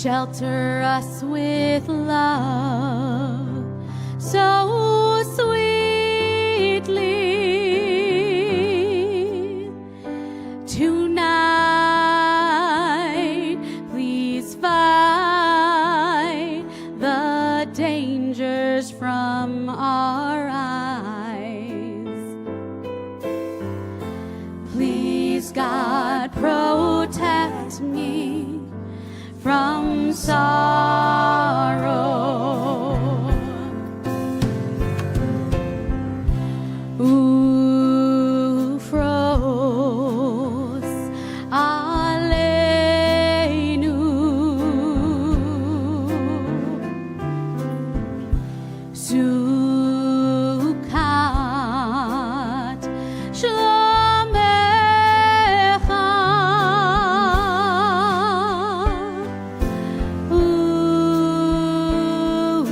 Shelter us with love so sweetly. Tonight, please fight the dangers from our eyes. Please, God, protect me from sorrow. Ufros aleinu, sukat shlomecha,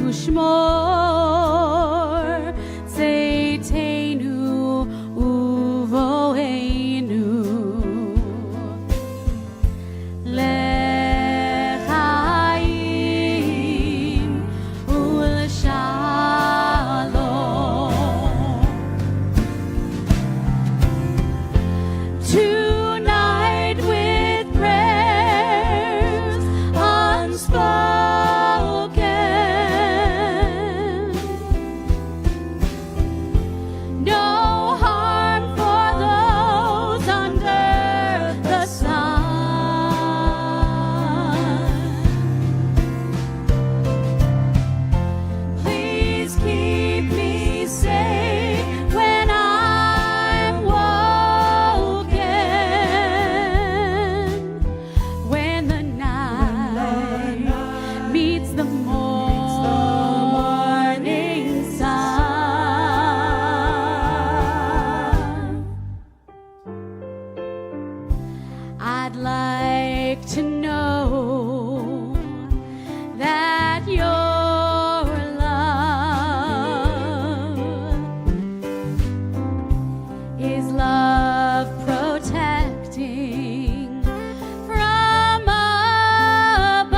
ushmor tzeiteinu uvoeinu lechaim ulshalom. Tonight with prayers unspoken, no harm for those under the sun. Please keep me safe when I'm woken, when the night meets the morning sun. I'd like to know that your love is love protecting from above.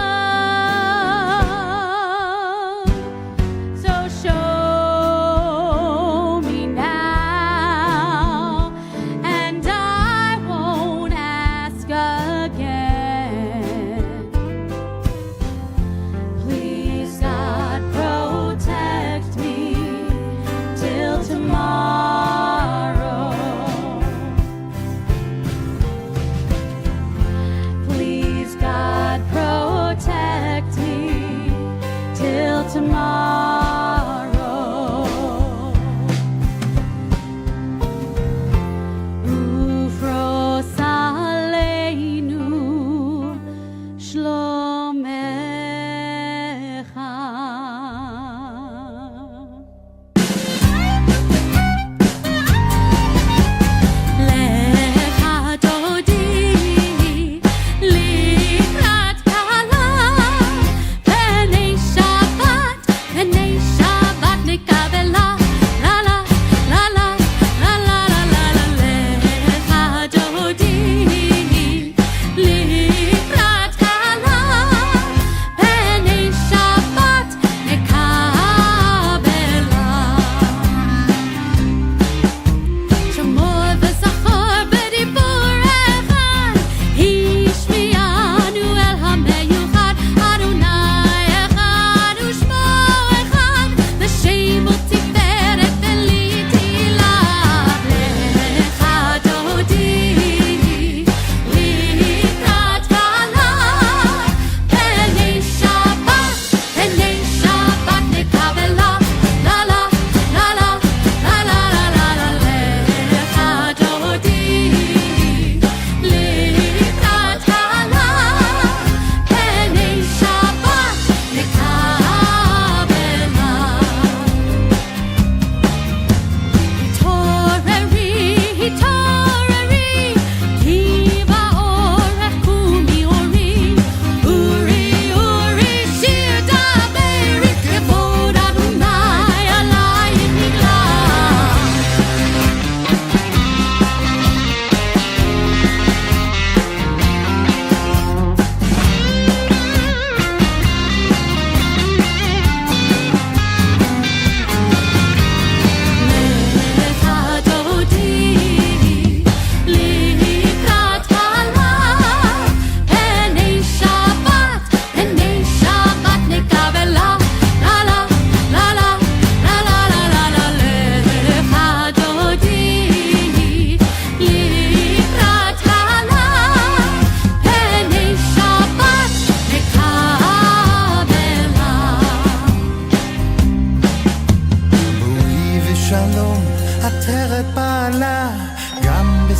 So show me now, and I won't ask again.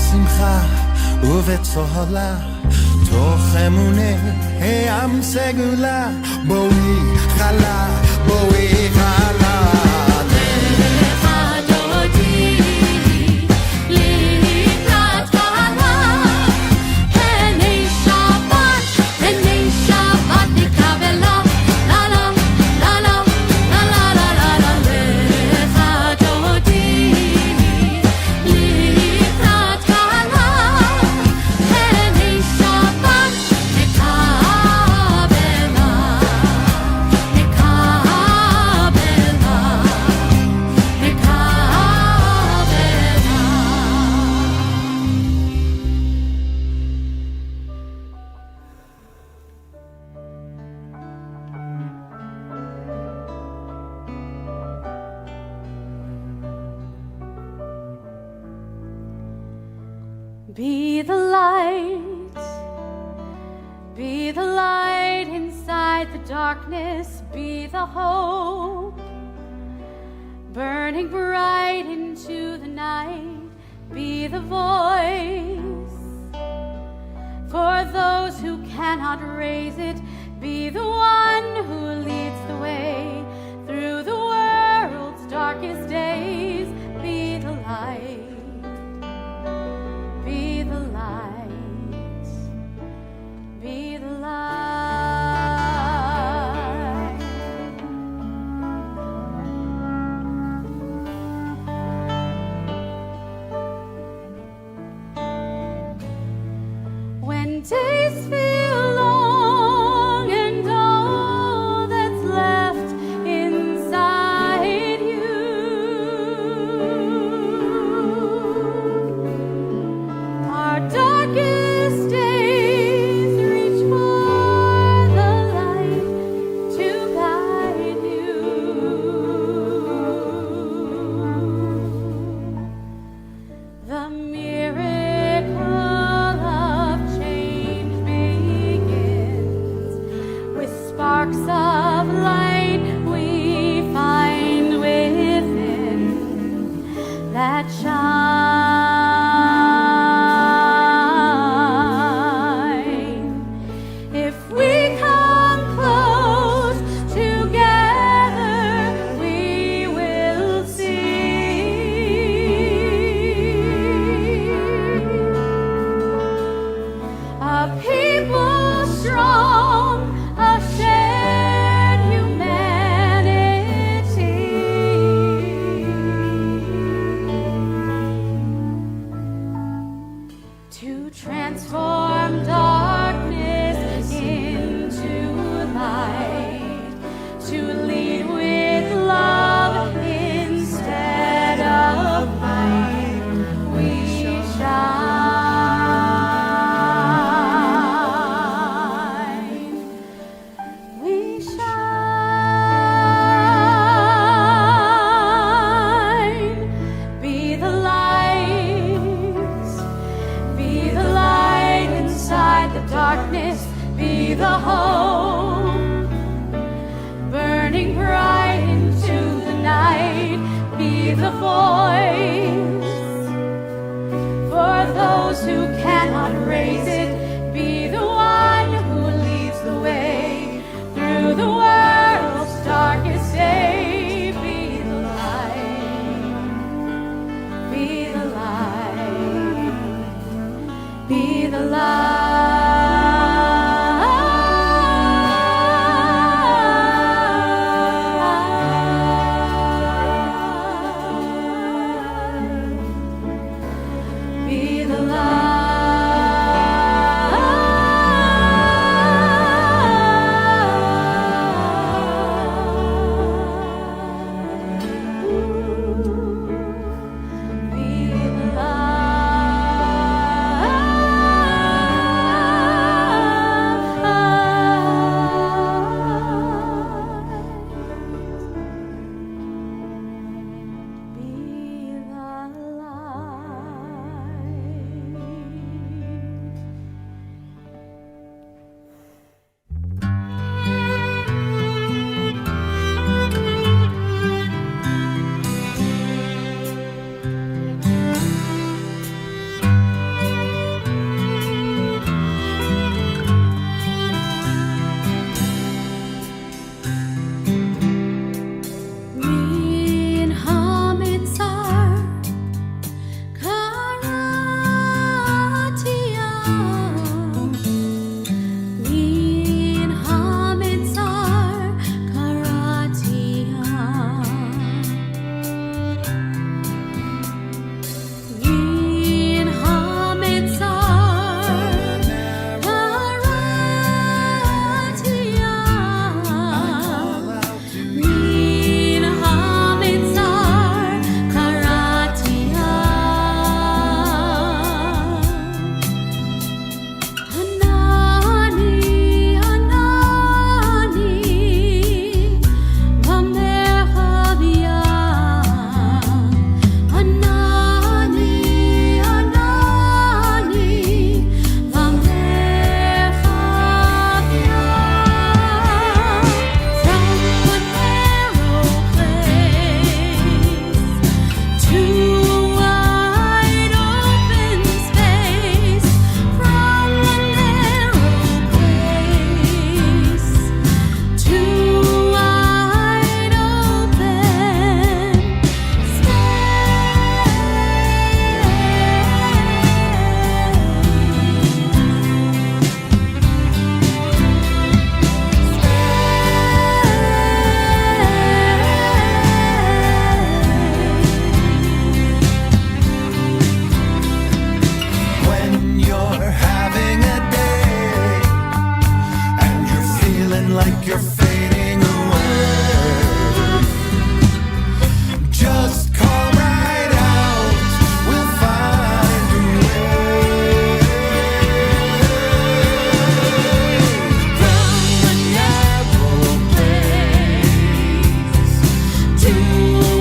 בשמחה ובצהלה תוך אמוני העם סגולה בואי חלה בואי חלה Be the light inside the darkness, be the hope, burning bright into the night, be the voice, for those who cannot raise it, be the one who leads the way through the world's darkest days, be the light. Be the light, be the light. When days feel long and all that's left inside you are darkest days, reach for the light to guide you. The miracle of change begins with sparks of light we find within that shine. If we come close together, we will see a people strong, a shared humanity. To transform darkness into light, to lead with love instead of fight, we shine. We shine. Be the light. Be the light inside the darkness. Be the hope, burning bright into the night. Be the voice, for those who cannot raise it. Be the one who leads the way through the world's darkest day. Be the light. Be the light. Be the light. Be the light. Be the light. you're having a day and you're feeling like you're fading away, just call right out, we'll find a way. From a narrow place to a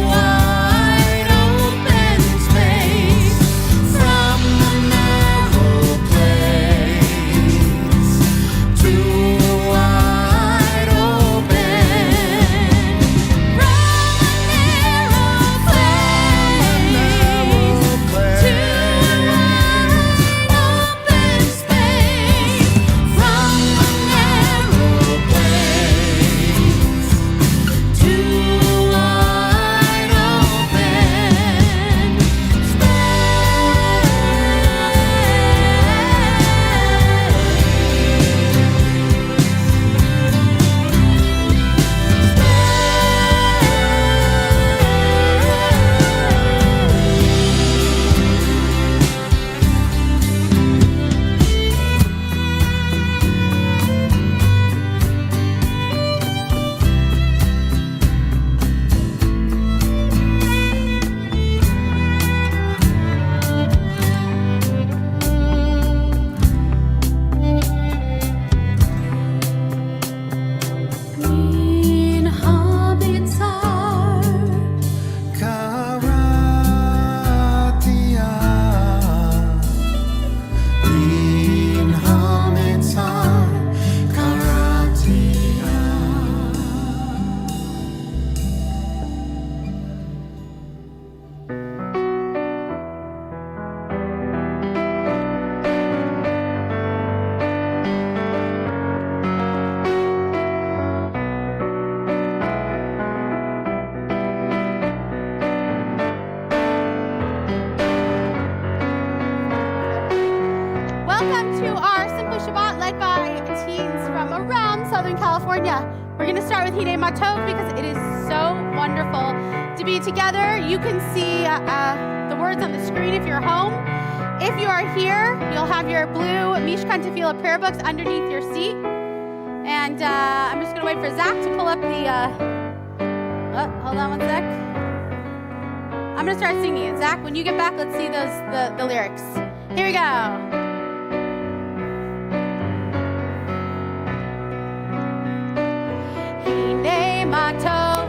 wide open space. From a narrow place to a wide open. California. We're going to start with Hine Matov because it is so wonderful to be together. You can see the words on the screen if you're home. If you are here, you'll have your blue Mishkan Tefillah prayer books underneath your seat. And I'm just going to wait for Zach to pull up the... hold on one sec. I'm going to start singing it. Zach, when you get back, let's see the lyrics. Here we go. Matov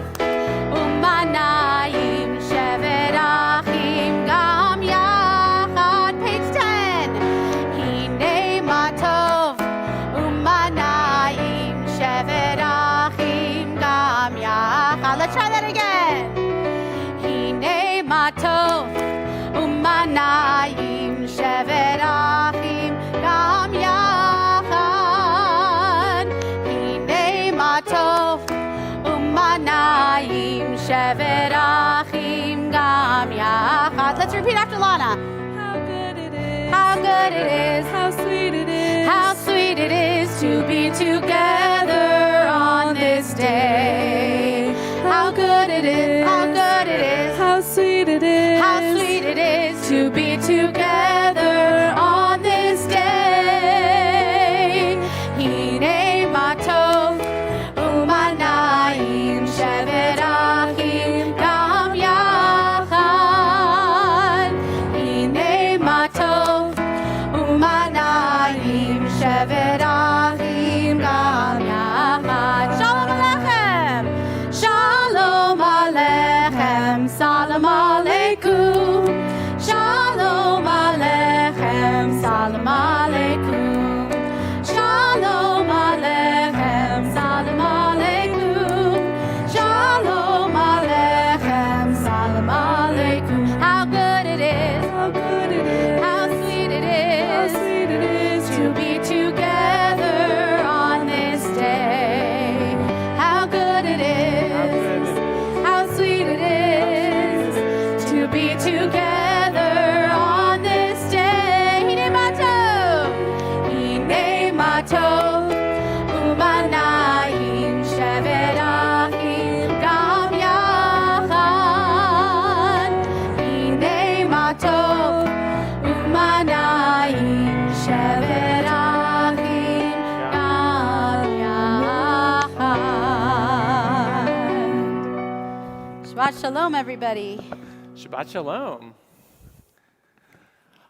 umanayim shevet achim gam yachad. Page 10. Hine matov umanayim shevet achim gam yachad. Let's try that again. Hine matov umanayim shevet achim gam yachad. Hine matov Manayim shevet achim gam yachad. Let's repeat after Lana. How good it is. How good it is. How sweet it is. How sweet it is to be together on this day. How good it is. How good it is. How sweet it is. How sweet it is to be together on this day. Hine matov umanayim shevet achim gam yachad. Hine matov umanayim shevet achim gam yachad. Shalom aleichem. Shalom aleichem. Salam aleikum. Shalom aleichem. Salam aleikum. Shalom aleichem. Salam aleikum. Shalom aleichem. Salam aleikum. How good it is. How good it is. How sweet it How is. sweet it is. To be together on this day. How good it is. How sweet it is. To be together on this day. Hine matov. Shabbat Shalom, everybody. Shabbat Shalom.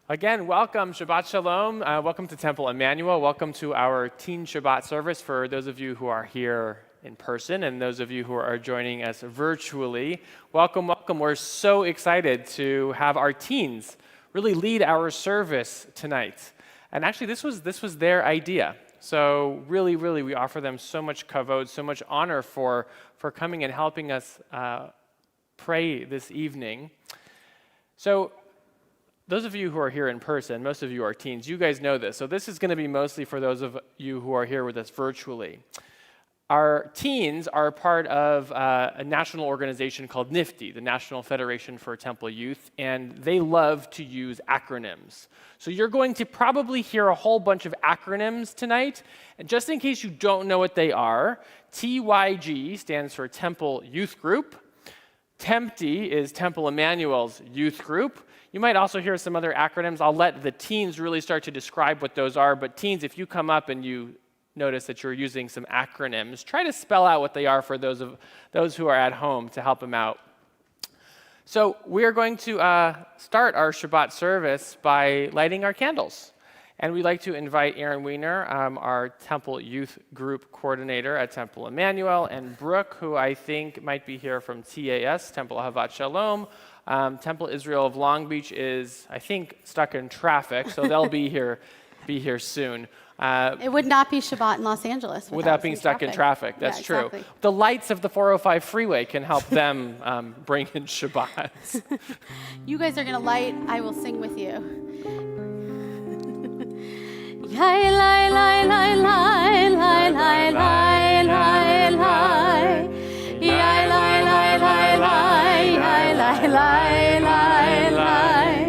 Again, welcome, Shabbat Shalom. Welcome to Temple Emmanuel. Welcome to our Teen Shabbat service for those of you who are here in person and those of you who are joining us virtually. Welcome, welcome. We're so excited to have our teens really lead our service tonight. And actually, this was their idea. So really, we offer them so much kavod, so much honor for coming and helping us pray this evening. So those of you who are here in person, most of you are teens, you guys know this. So this is going to be mostly for those of you who are here with us virtually. Our teens are part of a national organization called NIFTY, the National Federation for Temple Youth, and they love to use acronyms. So you're going to probably hear a whole bunch of acronyms tonight, and just in case you don't know what they are, TYG stands for Temple Youth Group. TEMPTY is Temple Emmanuel's youth group. You might also hear some other acronyms. I'll let the teens really start to describe what those are, but teens, if you come up and you notice that you're using some acronyms, try to spell out what they are for those who are at home to help them out. So we're going to start our Shabbat service by lighting our candles. And we'd like to invite Aaron Wiener, our Temple Youth Group Coordinator at Temple Emmanuel, and Brooke, who I think might be here from TAS, Temple Havat Shalom. Temple Israel of Long Beach is, I think, stuck in traffic, so they'll be here soon. It would not be Shabbat in Los Angeles without being stuck in traffic. That's true. Exactly. The lights of the 405 freeway can help them bring in Shabbat. You guys are going to light. I will sing with you. Yai, lai, lai, lai, lai, lai, lai, lai, lai, lai. Yai, lai, lai, lai, lai, yai, lai, lai, lai, lai.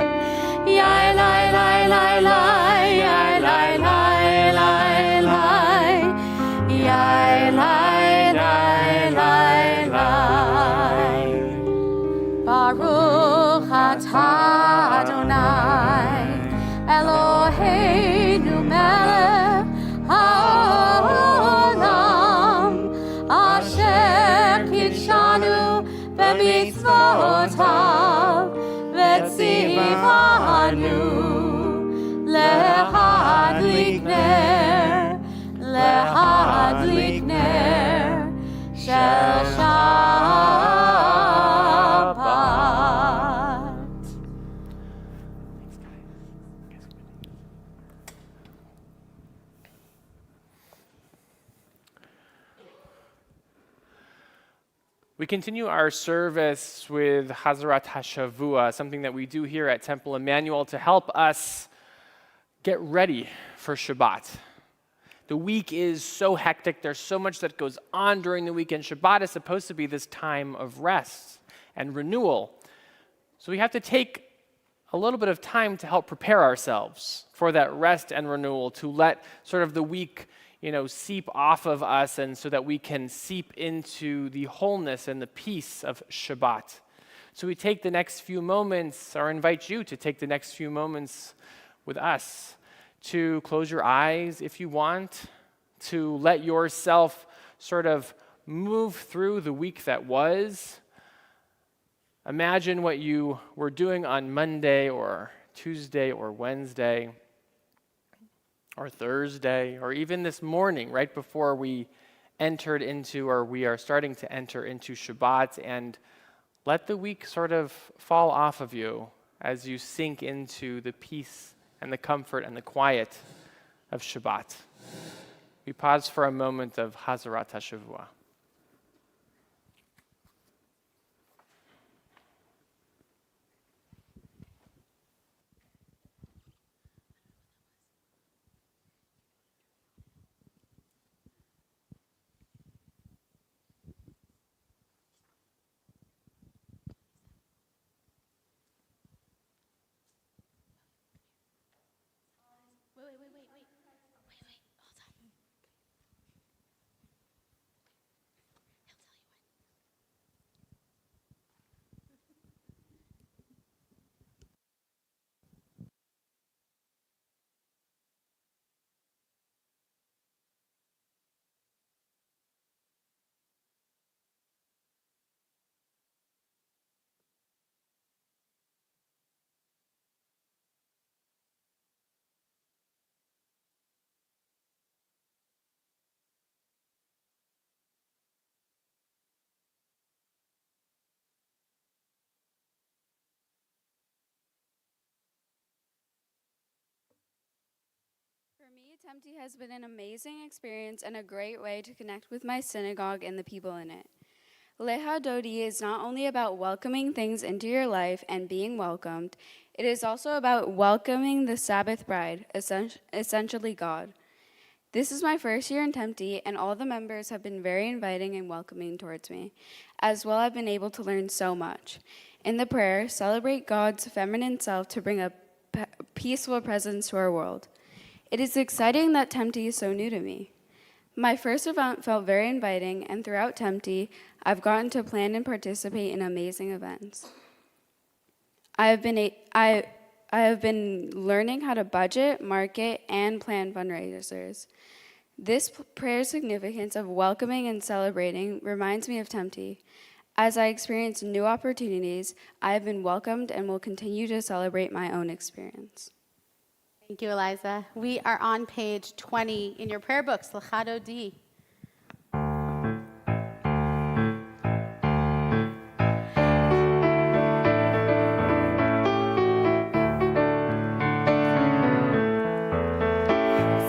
Yai, lai, lai, lai, lai, yai, lai, lai, lai, lai. Yai, lai, lai, lai, lai. Baruch atah Adonai Eloheinu melech haolam asher kidshanu b'mitzvotav v'tzivanu lehadlik ner shel Shabbat. We continue our service with Hazarat HaShavua, something that we do here at Temple Emmanuel to help us get ready for Shabbat. The week is so hectic. There's so much that goes on during the week, and Shabbat is supposed to be this time of rest and renewal. So we have to take a little bit of time to help prepare ourselves for that rest and renewal, to let sort of the week seep off of us, and so that we can seep into the wholeness and the peace of Shabbat. So we take the next few moments, or invite you to take the next few moments with us, to close your eyes if you want, to let yourself sort of move through the week that was. Imagine what you were doing on Monday or Tuesday or Wednesday or Thursday, or even this morning, right before we entered into, or we are starting to enter into Shabbat, and let the week sort of fall off of you as you sink into the peace and the comfort and the quiet of Shabbat. We pause for a moment of Hazarat HaShavua. Wait, hold on. Tempty has been an amazing experience and a great way to connect with my synagogue and the people in it. Leha Dodi is not only about welcoming things into your life and being welcomed, it is also about welcoming the Sabbath bride, essentially God. This is my first year in Tempty, and all the members have been very inviting and welcoming towards me. As well, I've been able to learn so much. In the prayer, celebrate God's feminine self to bring a peaceful presence to our world. It is exciting that Tempty is so new to me. My first event felt very inviting, and throughout Tempty, I've gotten to plan and participate in amazing events. I have been learning how to budget, market, and plan fundraisers. This prayer's significance of welcoming and celebrating reminds me of Tempty. As I experience new opportunities, I have been welcomed and will continue to celebrate my own experience. Thank you, Eliza. We are on page 20 in your prayer books, Lecha Dodi.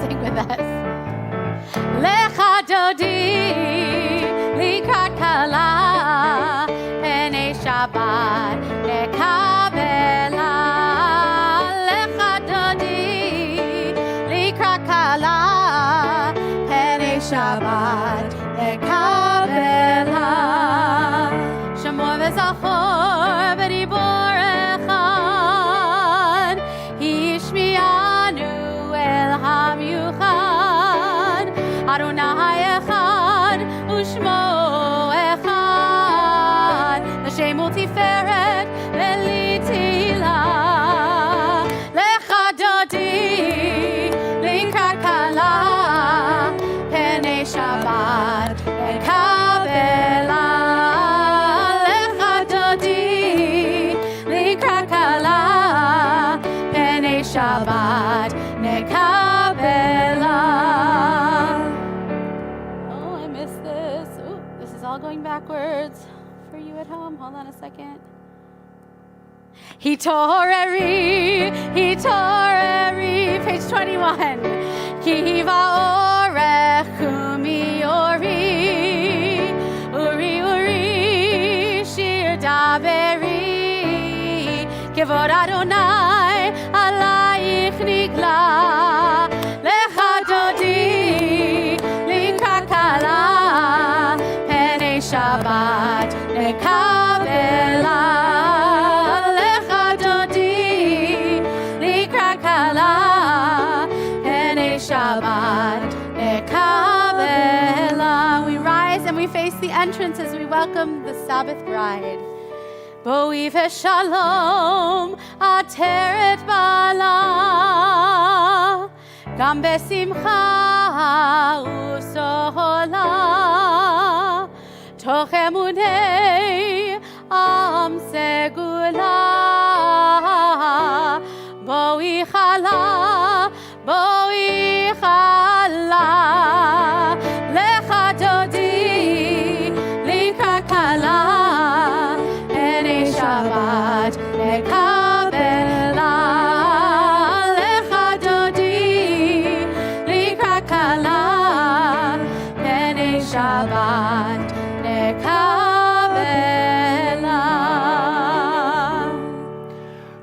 Sing with us. Lecha Dodi, likrat kala, penei Shabbat, lekabela. Lecha Dodi, likrat kala, penei Shabbat, lekabela. Shemor v'zachor b'dibor echad, hishmianu el hamyuchad. Adonai echad u'shmo echad, Hashem u'tiferet ve'litila. Lecha Dodi, likrat kala, penei Shabbat lekabela. Lecha Dodi, likrat kala, penei Shabbat lekabela. Oh, I missed this. Ooh, this is all going backwards for you at home. Hold on a second. Hitoreri, page 21. Ki va'orech umi uri, shir daberi. Kevod Adonai alayich nigla. Lecha Dodi, likrat kala, penei Shabbat lekabela. Lecha Dodi, likrat kala, penei Shabbat lekabela. We rise and we face the entrance as we welcome the Sabbath bride. Bo'i v'shalom ateret bala, gam besimcha u'sohola, toch emunei am segula. Bo'i chala, lecha Dodi, likrat kala, penei Shabbat lekabela. Lecha Dodi, likrat kala, penei Shabbat lekabela.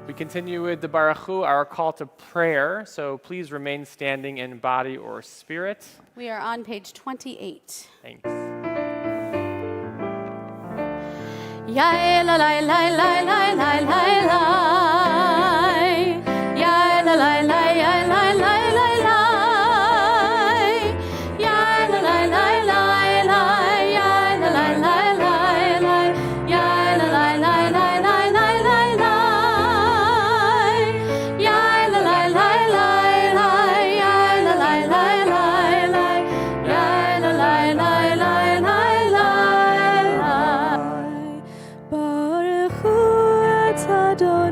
We continue with the Baruch Hu, our call to prayer. So please remain standing in body or spirit. We are on page 28. Thanks. Ya la la la la la la la la. Ya la la la la la la la la. Ya la la la la la. Ya la la la la la. Ya la la la la la la la la. Ya la la la la la. Ya la la la la la. Ya la la la la la la. Baruch hu et Adonai.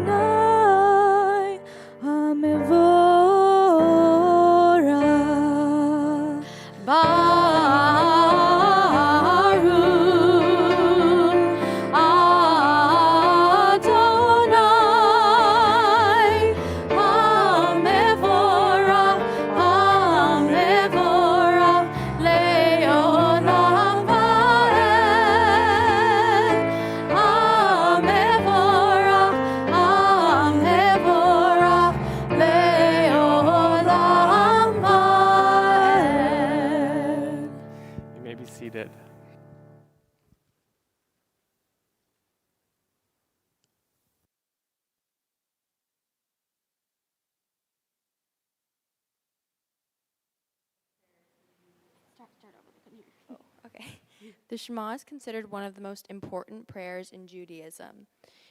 Okay. The Shema is considered one of the most important prayers in Judaism.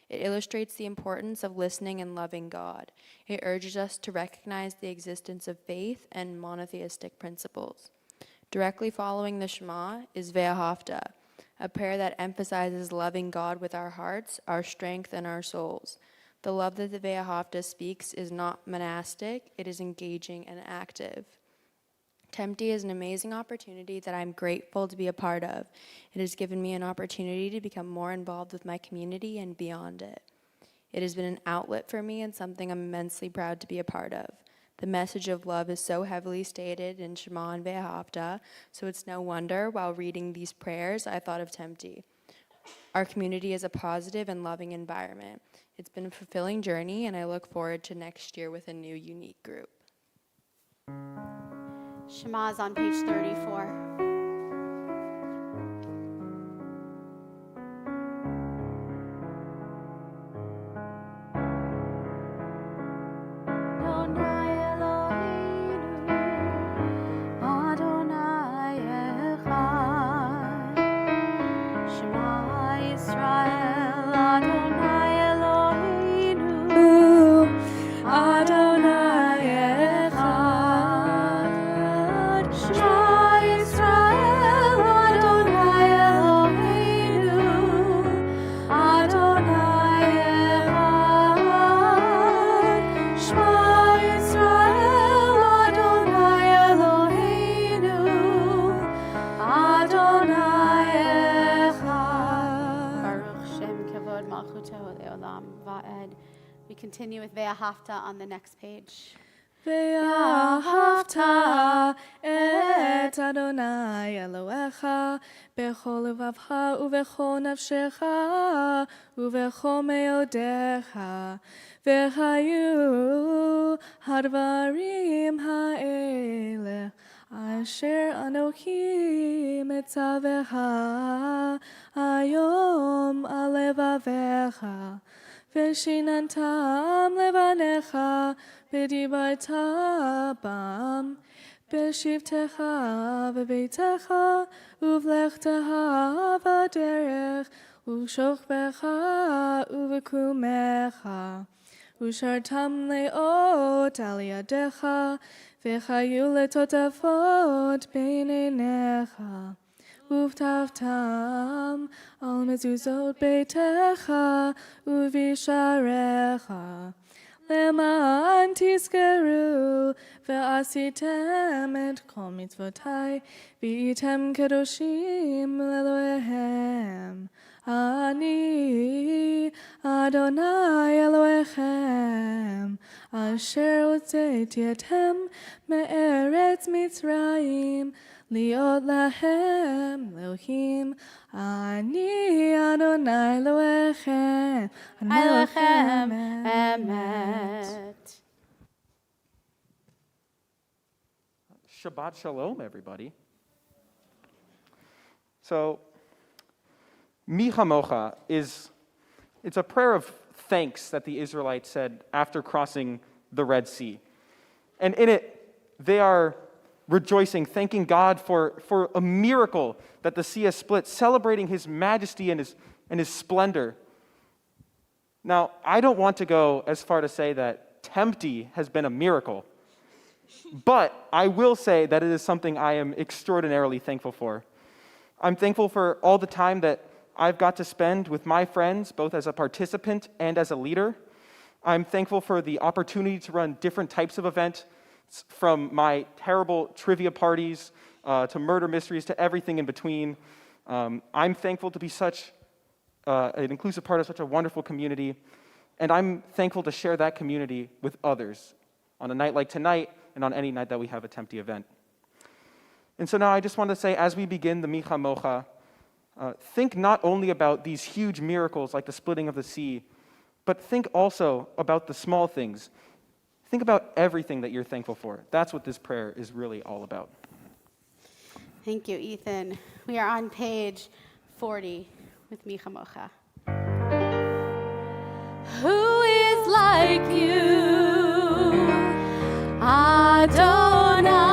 It illustrates the importance of listening and loving God. It urges us to recognize the existence of faith and monotheistic principles. Directly following the Shema is Ve'ahavta, a prayer that emphasizes loving God with our hearts, our strength, and our souls. The love that the Ve'ahavta speaks is not monastic, it is engaging and active. Tempty is an amazing opportunity that I'm grateful to be a part of. It has given me an opportunity to become more involved with my community and beyond it. It has been an outlet for me and something I'm immensely proud to be a part of. The message of love is so heavily stated in Shema and Ve'ahavta, so it's no wonder while reading these prayers I thought of Tempty. Our community is a positive and loving environment. It's been a fulfilling journey, and I look forward to next year with a new, unique group. Shema is on page 34. We continue with Ve'ahavta on the next page. ואהבת את אדוני אלוהיך בכל לבבך ובכל נפשך ובכל מאודיך והיו הדברים האלה אשר אנוכי מצווך היום על לבביך ושיננתם לבניך ודיברת בם בשבתך בביתך ובלכתך בדרך ובשוכבך ובקומך ושרתם לאות על ידיך וחיו לטוטפות בין עיניך ובטפתם על מזוזות ביתך ובשעריך למען תזכרו ועשיתם את כל מצוותי והייתם קדושים לאלוהיהם. אני אדוני אלוהיכם אשר הוצאתי אתכם מארץ מצרים להיות להם אלוהים. אני אדוני אלוהיכם אלוהיכם emet. Shabbat Shalom, everybody. So, Mi Chamocha it's a prayer of thanks that the Israelites said after crossing the Red Sea. And in it, they are rejoicing, thanking God for a miracle that the sea has split, celebrating his majesty and his splendor. Now, I don't want to go as far to say that Tempty has been a miracle, but I will say that it is something I am extraordinarily thankful for. I'm thankful for all the time that I've got to spend with my friends, both as a participant and as a leader. I'm thankful for the opportunity to run different types of events, from my terrible trivia parties to murder mysteries to everything in between. I'm thankful to be such an inclusive part of such a wonderful community, and I'm thankful to share that community with others on a night like tonight and on any night that we have a Tempty event. And so now I just want to say, as we begin the Mi Chamocha, think not only about these huge miracles like the splitting of the sea, but think also about the small things. Think about everything that you're thankful for. That's what this prayer is really all about. Thank you, Ethan. We are on page 40 with Mi Chamocha. Who is like you, Adonai?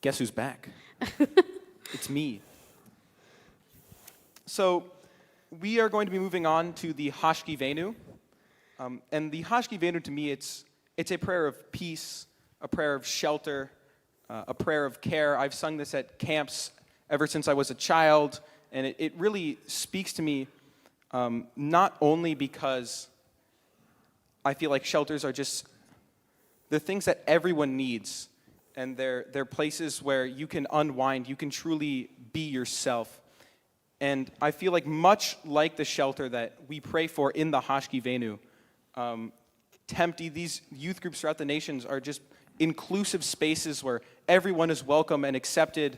Guess who's back? It's me. So we are going to be moving on to the Hashkivenu. And the Hashkivenu, to me, it's a prayer of peace, a prayer of shelter, a prayer of care. I've sung this at camps ever since I was a child, and it really speaks to me, not only because I feel like shelters are just the things that everyone needs, and they're places where you can unwind, you can truly be yourself. And I feel like much like the shelter that we pray for in the Hashkivenu, Tempty, these youth groups throughout the nations are just inclusive spaces where everyone is welcome and accepted,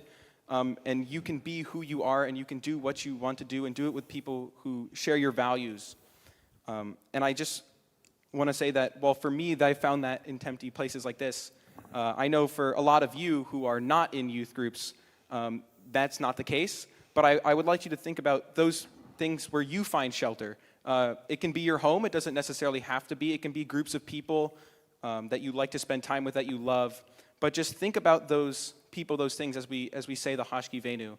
and you can be who you are, and you can do what you want to do, and do it with people who share your values. And I just want to say that, well, for me, I found that in Tempty places like this. I know for a lot of you who are not in youth groups, that's not the case. But I would like you to think about those things where you find shelter. It can be your home. It doesn't necessarily have to be. It can be groups of people that you like to spend time with, that you love. But just think about those people, those things as we say the Hashkivenu,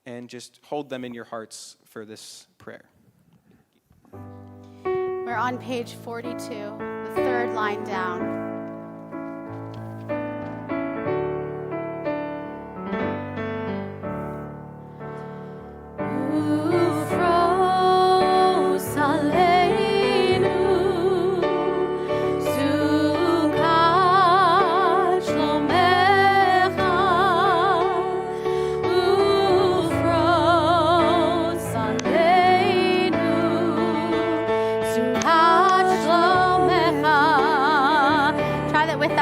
and just hold them in your hearts for this prayer. We're on page 42, the third line down.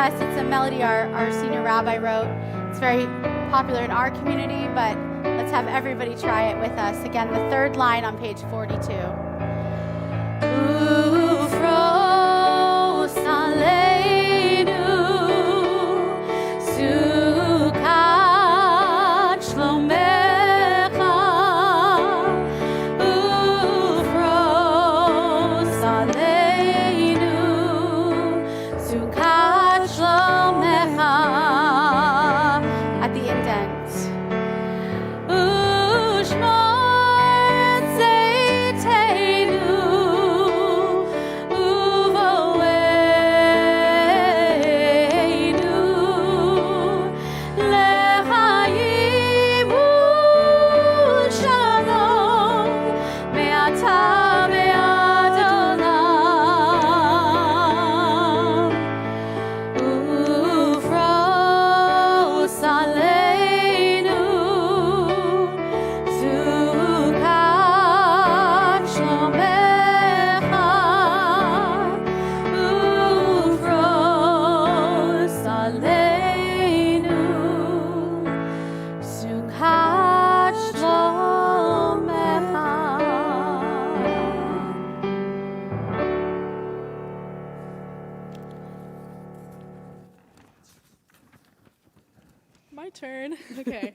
It's a melody our senior rabbi wrote. It's very popular in our community, but let's have everybody try it with us. Again, the third line on page 42. My turn. Okay.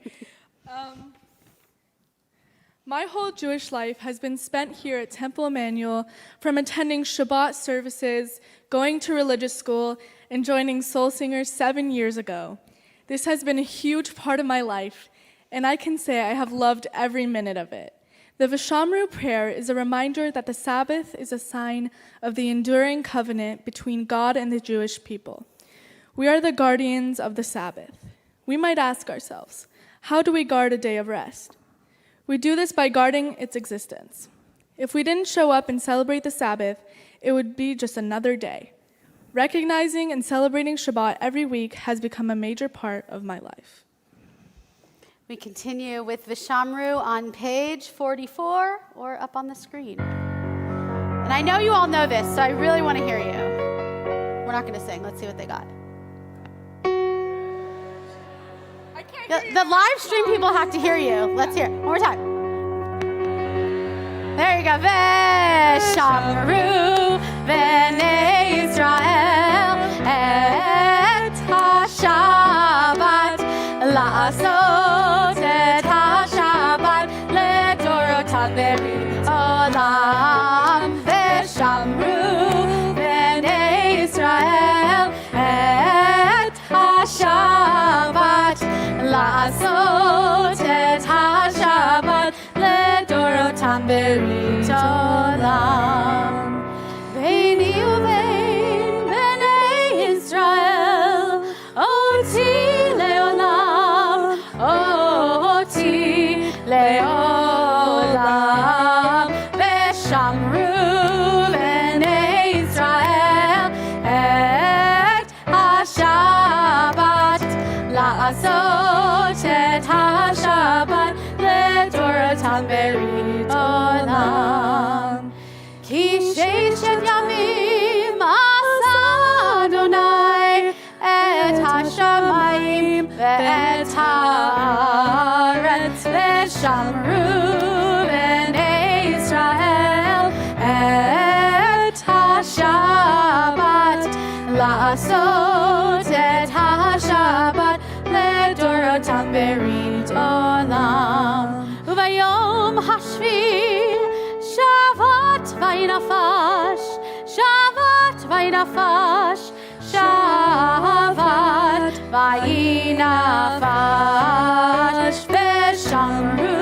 My whole Jewish life has been spent here at Temple Emmanuel, from attending Shabbat services, going to religious school, and joining Soul Singers 7 years ago. This has been a huge part of my life, and I can say I have loved every minute of it. The V'shamru prayer is a reminder that the Sabbath is a sign of the enduring covenant between God and the Jewish people. We are the guardians of the Sabbath. We might ask ourselves, how do we guard a day of rest? We do this by guarding its existence. If we didn't show up and celebrate the Sabbath, it would be just another day. Recognizing and celebrating Shabbat every week has become a major part of my life. We continue with V'shamru on page 44 or up on the screen. And I know you all know this, so I really want to hear you. We're not going to sing. Let's see what they got. The live stream people have to hear you. Let's hear it. One more time. There you go. V'shamru b'nei Israel et ha-Shabbat la'asot et ha-Shabbat ledorotam berit olam. V'shamru b'nei Israel et ha-Shabbat la'asot et ha-Shabbat ledorotam berit olam. Beini uvein b'nei Israel oti leolam, oti leolam. V'shamru b'nei Israel et ha-Shabbat la'asot et ha-Shabbat ledorotam berit olam. Ki sheishet yamim asa Adonai et ha-shamayim ve'et ha'aretz. V'shamru b'nei Israel et ha-Shabbat la'asot et ha-Shabbat ledorotam berit olam. Uvayom hashvi Shabbat vaynafash, Shabbat vaynafash, Shabbat vaynafash. V'shamru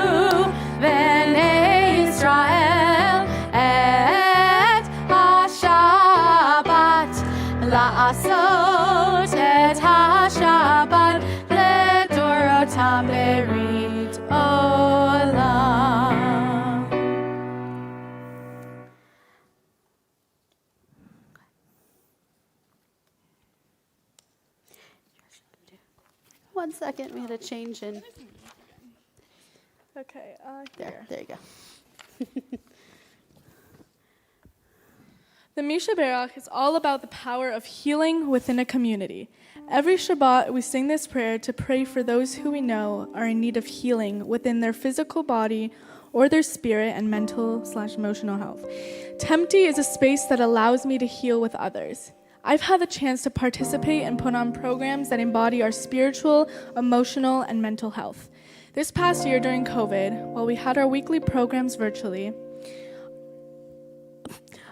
b'nei Israel et ha-Shabbat la'asot et ha-Shabbat ledorotam berit olam. One second, we had a change in. Okay, There you go. The Misha Berach is all about the power of healing within a community. Every Shabbat, we sing this prayer to pray for those who we know are in need of healing within their physical body or their spirit and mental/emotional health. Tempty is a space that allows me to heal with others. I've had the chance to participate and put on programs that embody our spiritual, emotional, and mental health. This past year during COVID, while we had our weekly programs virtually,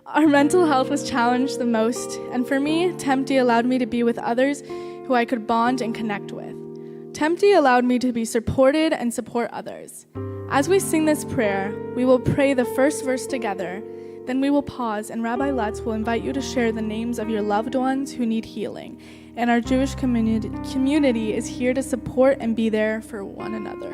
our mental health was challenged the most, and for me, Tempty allowed me to be with others who I could bond and connect with. Tempty allowed me to be supported and support others. As we sing this prayer, we will pray the first verse together, then we will pause, and Rabbi Lutz will invite you to share the names of your loved ones who need healing. And our Jewish community is here to support and be there for one another.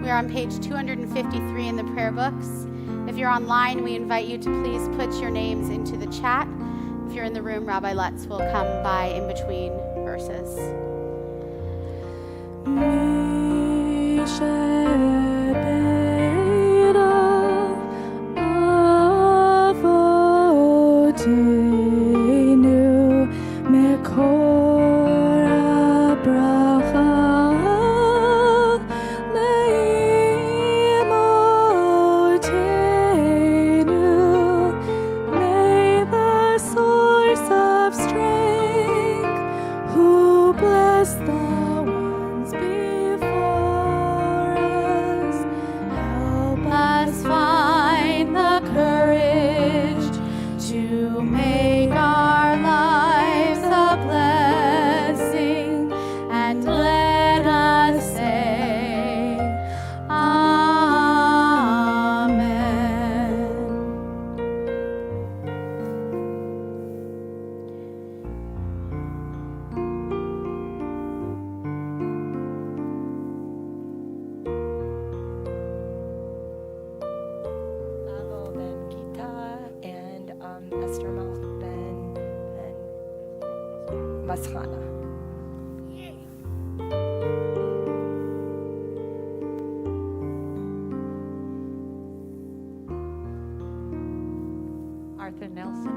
We are on page 253 in the prayer books. If you're online, we invite you to please put your names into the chat. If you're in the room, Rabbi Lutz will come by in between verses. Bless the ones before. Estorma ben Masrana. Arthur Nelson.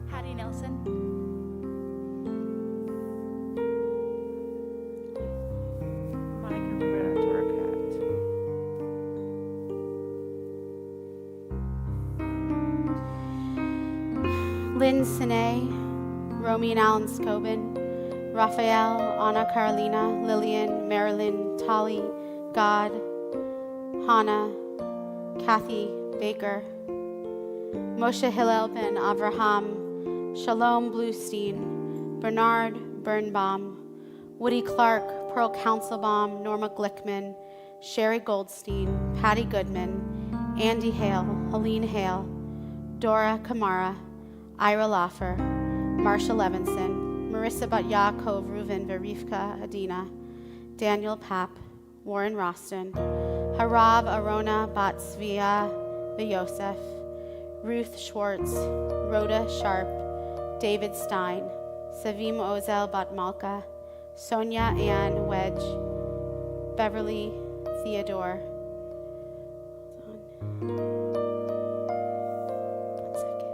Hattie Nelson. Monica Rivera Torcat. Lynn Sine, Romy and Alan Scobin, Raphael, Anna Carolina, Lillian, Marilyn, Tali, God, Hannah, Kathy Baker, Moshe Hillel ben Avraham, Shalom Bluestein, Bernard Birnbaum, Woody Clark, Pearl Councilbaum, Norma Glickman, Sherry Goldstein, Patty Goodman, Andy Hale, Helene Hale, Dora Kamara, Ira Laffer, Marsha Levinson, Marissa Bat Yaakov, Reuven Verifka Adina, Daniel Papp, Warren Roston, Harav Arona Bat Svia Yosef, Ruth Schwartz, Rhoda Sharp, David Stein, Savim Ozel Bat Malka, Sonia Ann Wedge, Beverly Theodore. Hold on. 1 second.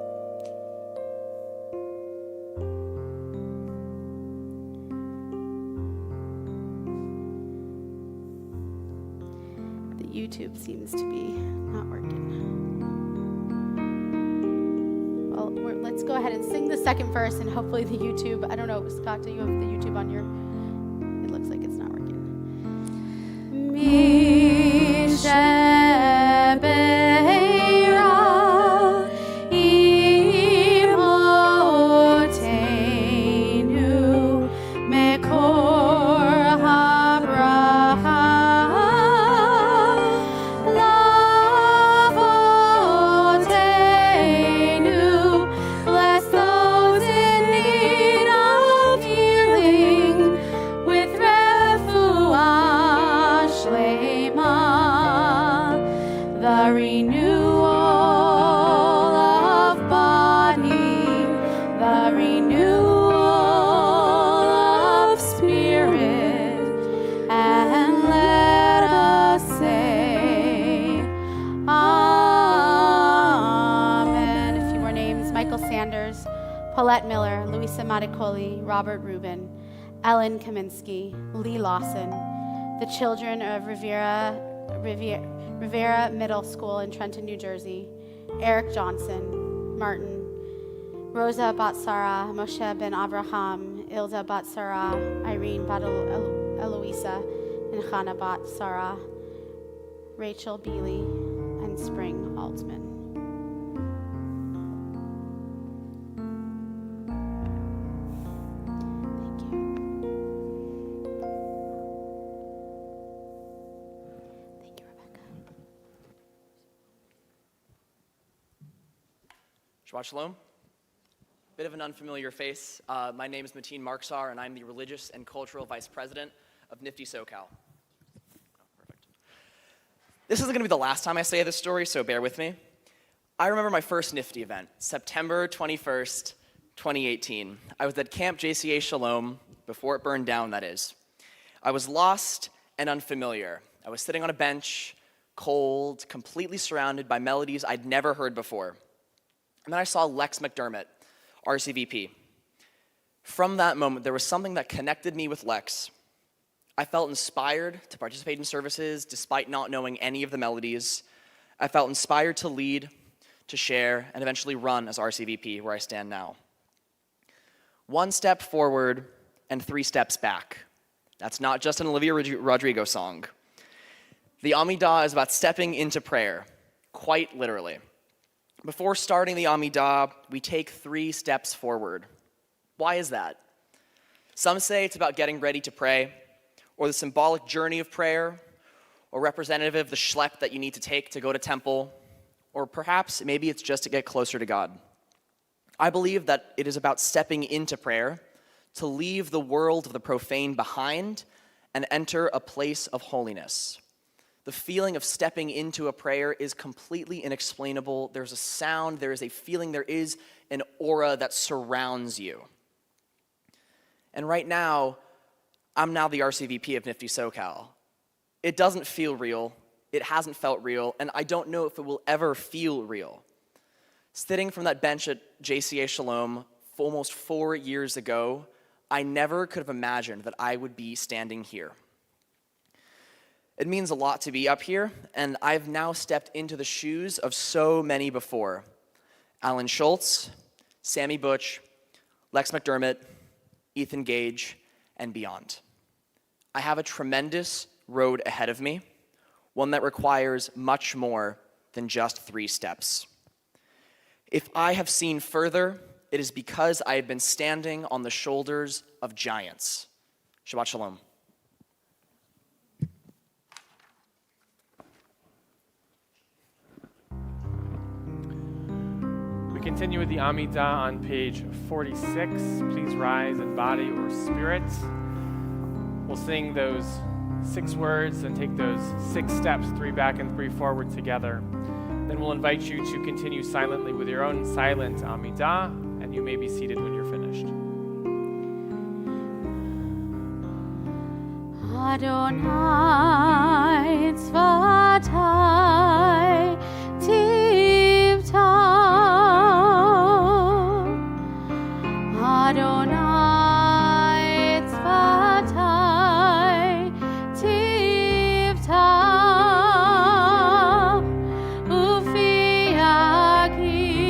The YouTube seems to be not working. Well, let's go ahead and sing the second verse, and hopefully the YouTube, I don't know, Scott, do you have the YouTube on your, it looks like it's not working. Mishebeira imotenu mekor habraha lavotenu. Bless those in need of healing with refuah shlema, the renewal of body, the renewal of spirit, and let us say Amen. A few more names: Michael Sanders, Paulette Miller, Louisa Maticoli, Robert Rubin, Ellen Kaminsky, Lee Lawson, the children of Rivera Middle School in Trenton, New Jersey, Eric Johnson, Martin, Rosa Batsara, Moshe ben Avraham, Ilda Batsara, Irene Bat Eloisa, and Hannah Batsara, Rachel Beely, and Spring Altman. Thank you. Thank you, Rebecca. Shabbat Shalom. Bit of an unfamiliar face. My name is Mateen Marksar, and I'm the Religious and Cultural Vice President of Nifty SoCal. Perfect. This isn't going to be the last time I say this story, so bear with me. I remember my first Nifty event, September 21st, 2018. I was at Camp JCA Shalom, before it burned down, that is. I was lost and unfamiliar. I was sitting on a bench, cold, completely surrounded by melodies I'd never heard before. And then I saw Lex McDermott, RCVP. From that moment, there was something that connected me with Lex. I felt inspired to participate in services despite not knowing any of the melodies. I felt inspired to lead, to share, and eventually run as RCVP, where I stand now. 1 step forward and 3 steps back. That's not just an Olivia Rodrigo song. The Amidah is about stepping into prayer, quite literally. Before starting the Amidah, we take 3 steps forward. Why is that? Some say it's about getting ready to pray, or the symbolic journey of prayer, or representative of the schlep that you need to take to go to temple, or perhaps maybe it's just to get closer to God. I believe that it is about stepping into prayer to leave the world of the profane behind and enter a place of holiness. The feeling of stepping into a prayer is completely inexplainable. There's a sound, there is a feeling, there is an aura that surrounds you. And right now, I'm now the RCVP of Nifty SoCal. It doesn't feel real, it hasn't felt real, and I don't know if it will ever feel real. Sitting from that bench at JCA Shalom almost 4 years ago, I never could have imagined that I would be standing here. It means a lot to be up here, and I've now stepped into the shoes of so many before. Alan Schultz, Sammy Butch, Lex McDermott, Ethan Gage, and beyond. I have a tremendous road ahead of me, one that requires much more than just 3 steps. If I have seen further, it is because I have been standing on the shoulders of giants. Shabbat Shalom. We continue with the Amidah on page 46. Please rise in body or spirit. We'll sing those 6 words and take those 6 steps, 3 back and 3 forward together. Then we'll invite you to continue silently with your own silent Amidah, and you may be seated when you're finished. Adonai tzvatai tivta. Adonai tzvatai tivta. Ufi yagid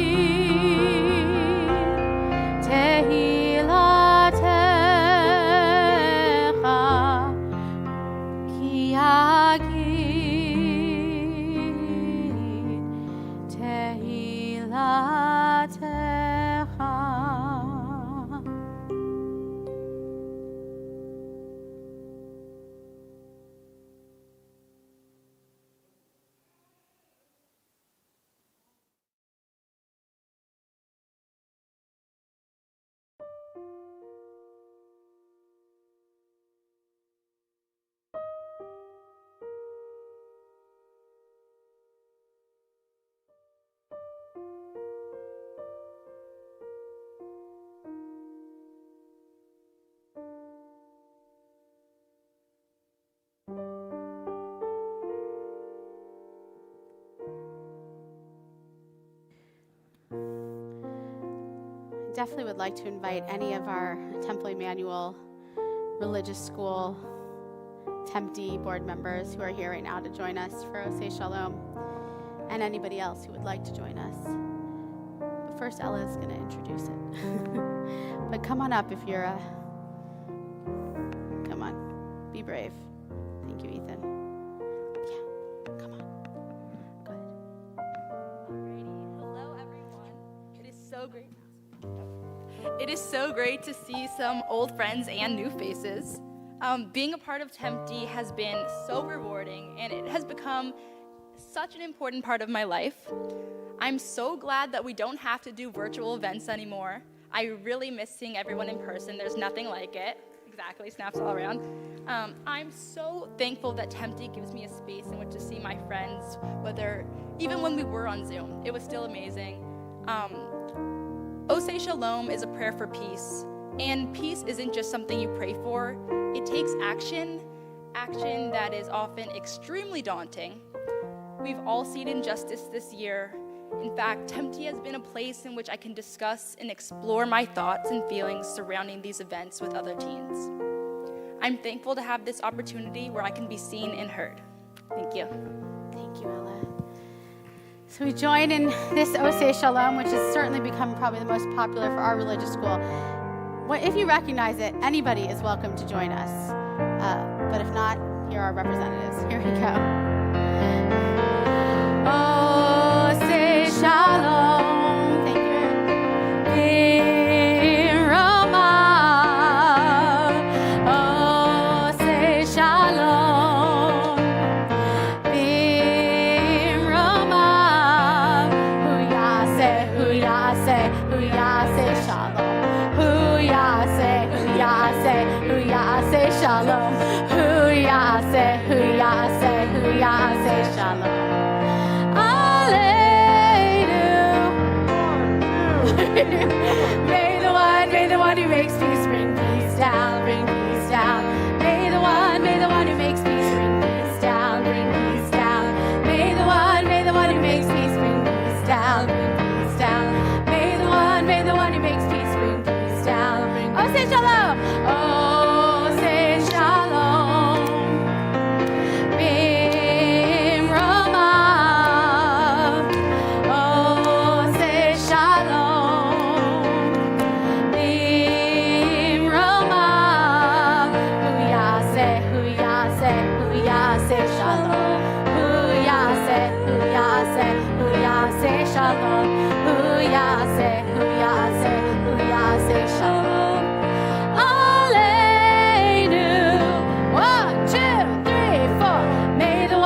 tehilatecha. Ki yagid tehilatecha. Definitely would like to invite any of our Temple Emmanuel Religious School Tempty board members who are here right now to join us for Osei Shalom, and anybody else who would like to join us. But first, Ella is going to introduce it. But come on up if you're come on, be brave. Thank you, Ethan. Yeah, come on. Go ahead. Alrighty. Hello, everyone. It is so great. It is so great to see some old friends and new faces. Being a part of Tempty has been so rewarding, and it has become such an important part of my life. I'm so glad that we don't have to do virtual events anymore. I really miss seeing everyone in person. There's nothing like it. Exactly, snaps all around. I'm so thankful that Tempty gives me a space in which to see my friends, even when we were on Zoom. It was still amazing. Osei Shalom is a prayer for peace, and peace isn't just something you pray for. It takes action that is often extremely daunting. We've all seen injustice this year. In fact, Tempty has been a place in which I can discuss and explore my thoughts and feelings surrounding these events with other teens. I'm thankful to have this opportunity where I can be seen and heard. Thank you. Thank you, Ella. So we join in this Osei Shalom, which has certainly become probably the most popular for our religious school. If you recognize it, anybody is welcome to join us. But if not, here are our representatives. Here we go. Osei Shalom. Thank you. Osei Shalom. shalom. Alleluia. May the one who makes peace bring peace down, bring peace down. May the one who makes peace bring peace down, bring peace down. May the one who makes peace bring peace down, bring peace down. May the one who makes peace bring peace down, bring peace. Oh, say shalom. Oh, say shalom. Bim Roma. Oh, say shalom. Bim Roma. Huya say shalom. Huya say shalom. Huya say shalom. Alleluia. 1, 2, 3, 4. May the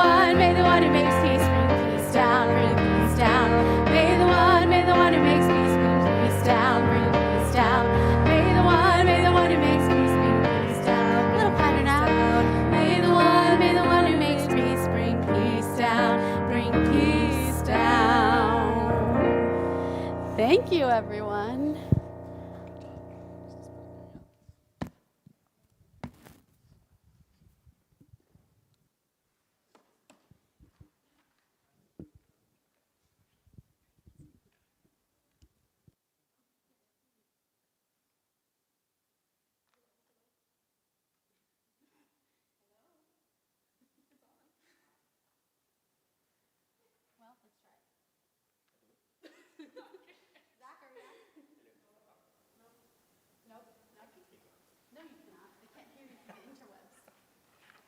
one who makes peace bring peace down, bring peace down. May the one who makes peace bring peace down, bring peace down. May the one who makes peace bring peace down. A little quieter now. May the one who makes peace bring peace down, bring peace down. Thank you, everyone.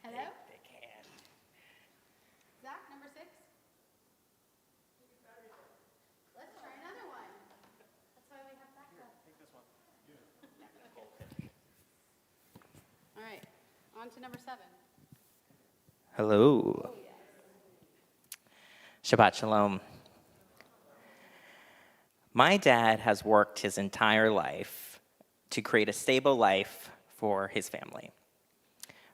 Hello? They can. Zach, number 6? Let's try another one. That's why we have backup. Take this one. All right, on to number 7. Hello. Shabbat Shalom. My dad has worked his entire life to create a stable life for his family.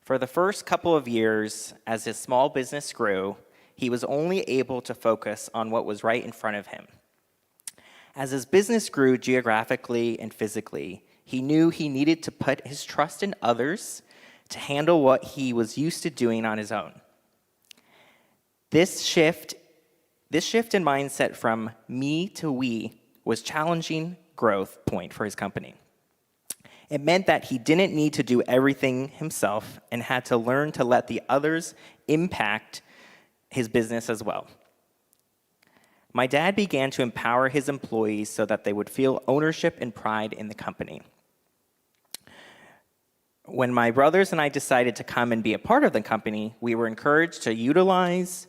For the first couple of years, as his small business grew, he was only able to focus on what was right in front of him. As his business grew geographically and physically, he knew he needed to put his trust in others to handle what he was used to doing on his own. This shift in mindset from me to we was challenging growth point for his company. It meant that he didn't need to do everything himself and had to learn to let the others impact his business as well. My dad began to empower his employees so that they would feel ownership and pride in the company. When my brothers and I decided to come and be a part of the company, we were encouraged to utilize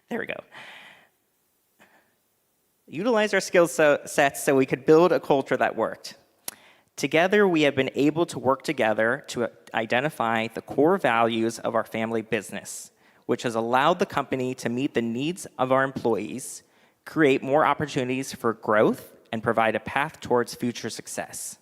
There we go. Utilize our skill sets so we could build a culture that worked. Together, we have been able to work together to identify the core values of our family business, which has allowed the company to meet the needs of our employees, create more opportunities for growth, and provide a path towards future success.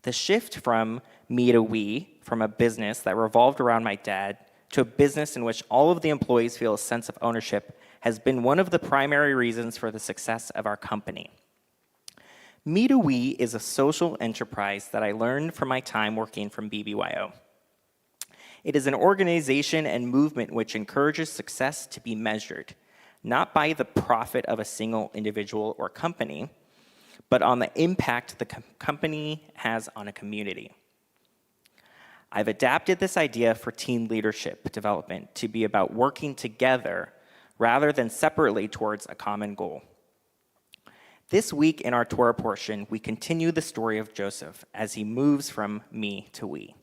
The shift from me to we, from a business that revolved around my dad, to a business in which all of the employees feel a sense of ownership, has been one of the primary reasons for the success of our company. Me to We is a social enterprise that I learned from my time working from BBYO. It is an organization and movement which encourages success to be measured, not by the profit of a single individual or company, but on the impact the company has on a community. I've adapted this idea for teen leadership development to be about working together rather than separately towards a common goal. This week in our Torah portion, we continue the story of Joseph as he moves from me to we.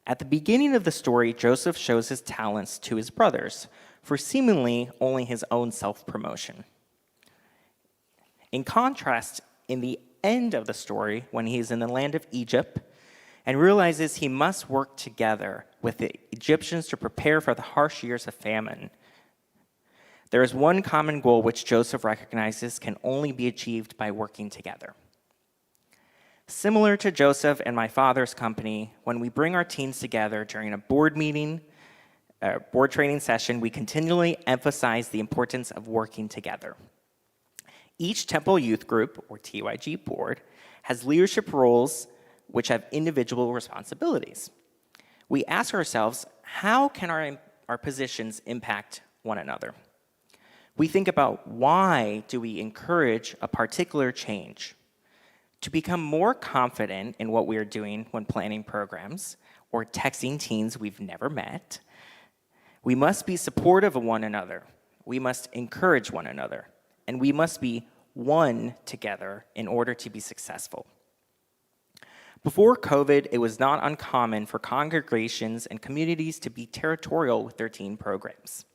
At the beginning of the story, Joseph shows his talents to his brothers for seemingly only his own self-promotion. In contrast, in the end of the story, when he is in the land of Egypt and realizes he must work together with the Egyptians to prepare for the harsh years of famine, there is one common goal which Joseph recognizes can only be achieved by working together. Similar to Joseph and my father's company, when we bring our teens together during a board meeting, board training session, we continually emphasize the importance of working together. Each Temple Youth Group, or TYG board, has leadership roles which have individual responsibilities. We ask ourselves, how can our positions impact one another? We think about, why do we encourage a particular change? To become more confident in what we are doing when planning programs or texting teens we've never met, we must be supportive of one another. We must encourage one another. And we must be one together in order to be successful. Before COVID, it was not uncommon for congregations and communities to be territorial with their teen programs.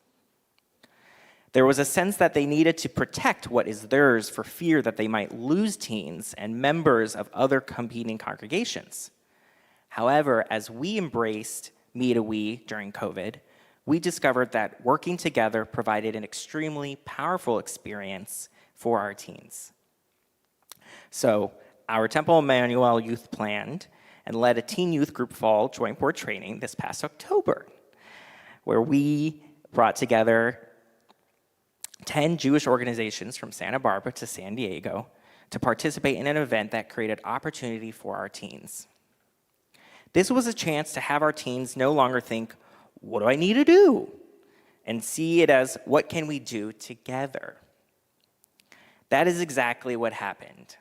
There was a sense that they needed to protect what is theirs for fear that they might lose teens and members of other competing congregations. However, as we embraced Me to We during COVID, we discovered that working together provided an extremely powerful experience for our teens. So, our Temple Emmanuel youth planned and led a teen youth group fall joint board training this past October, where we brought together 10 Jewish organizations from Santa Barbara to San Diego to participate in an event that created opportunity for our teens. This was a chance to have our teens no longer think, what do I need to do? And see it as, what can we do together? That is exactly what happened.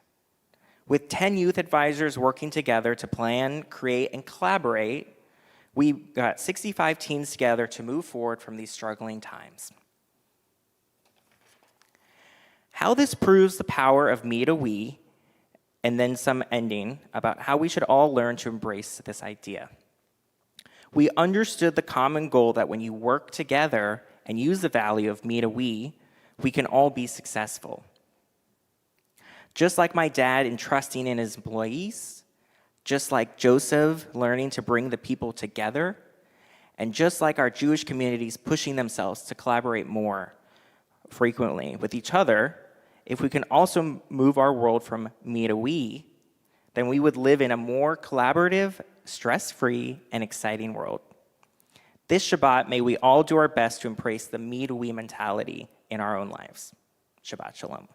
With 10 youth advisors working together to plan, create, and collaborate, we got 65 teens together to move forward from these struggling times. How this proves the power of Me to We, and then some ending about how we should all learn to embrace this idea. We understood the common goal that when you work together and use the value of Me to We can all be successful. Just like my dad entrusting in his employees, just like Joseph learning to bring the people together, and just like our Jewish communities pushing themselves to collaborate more frequently with each other, if we can also move our world from Me to We, then we would live in a more collaborative, stress-free, and exciting world. This Shabbat, may we all do our best to embrace the Me to We mentality in our own lives. Shabbat Shalom.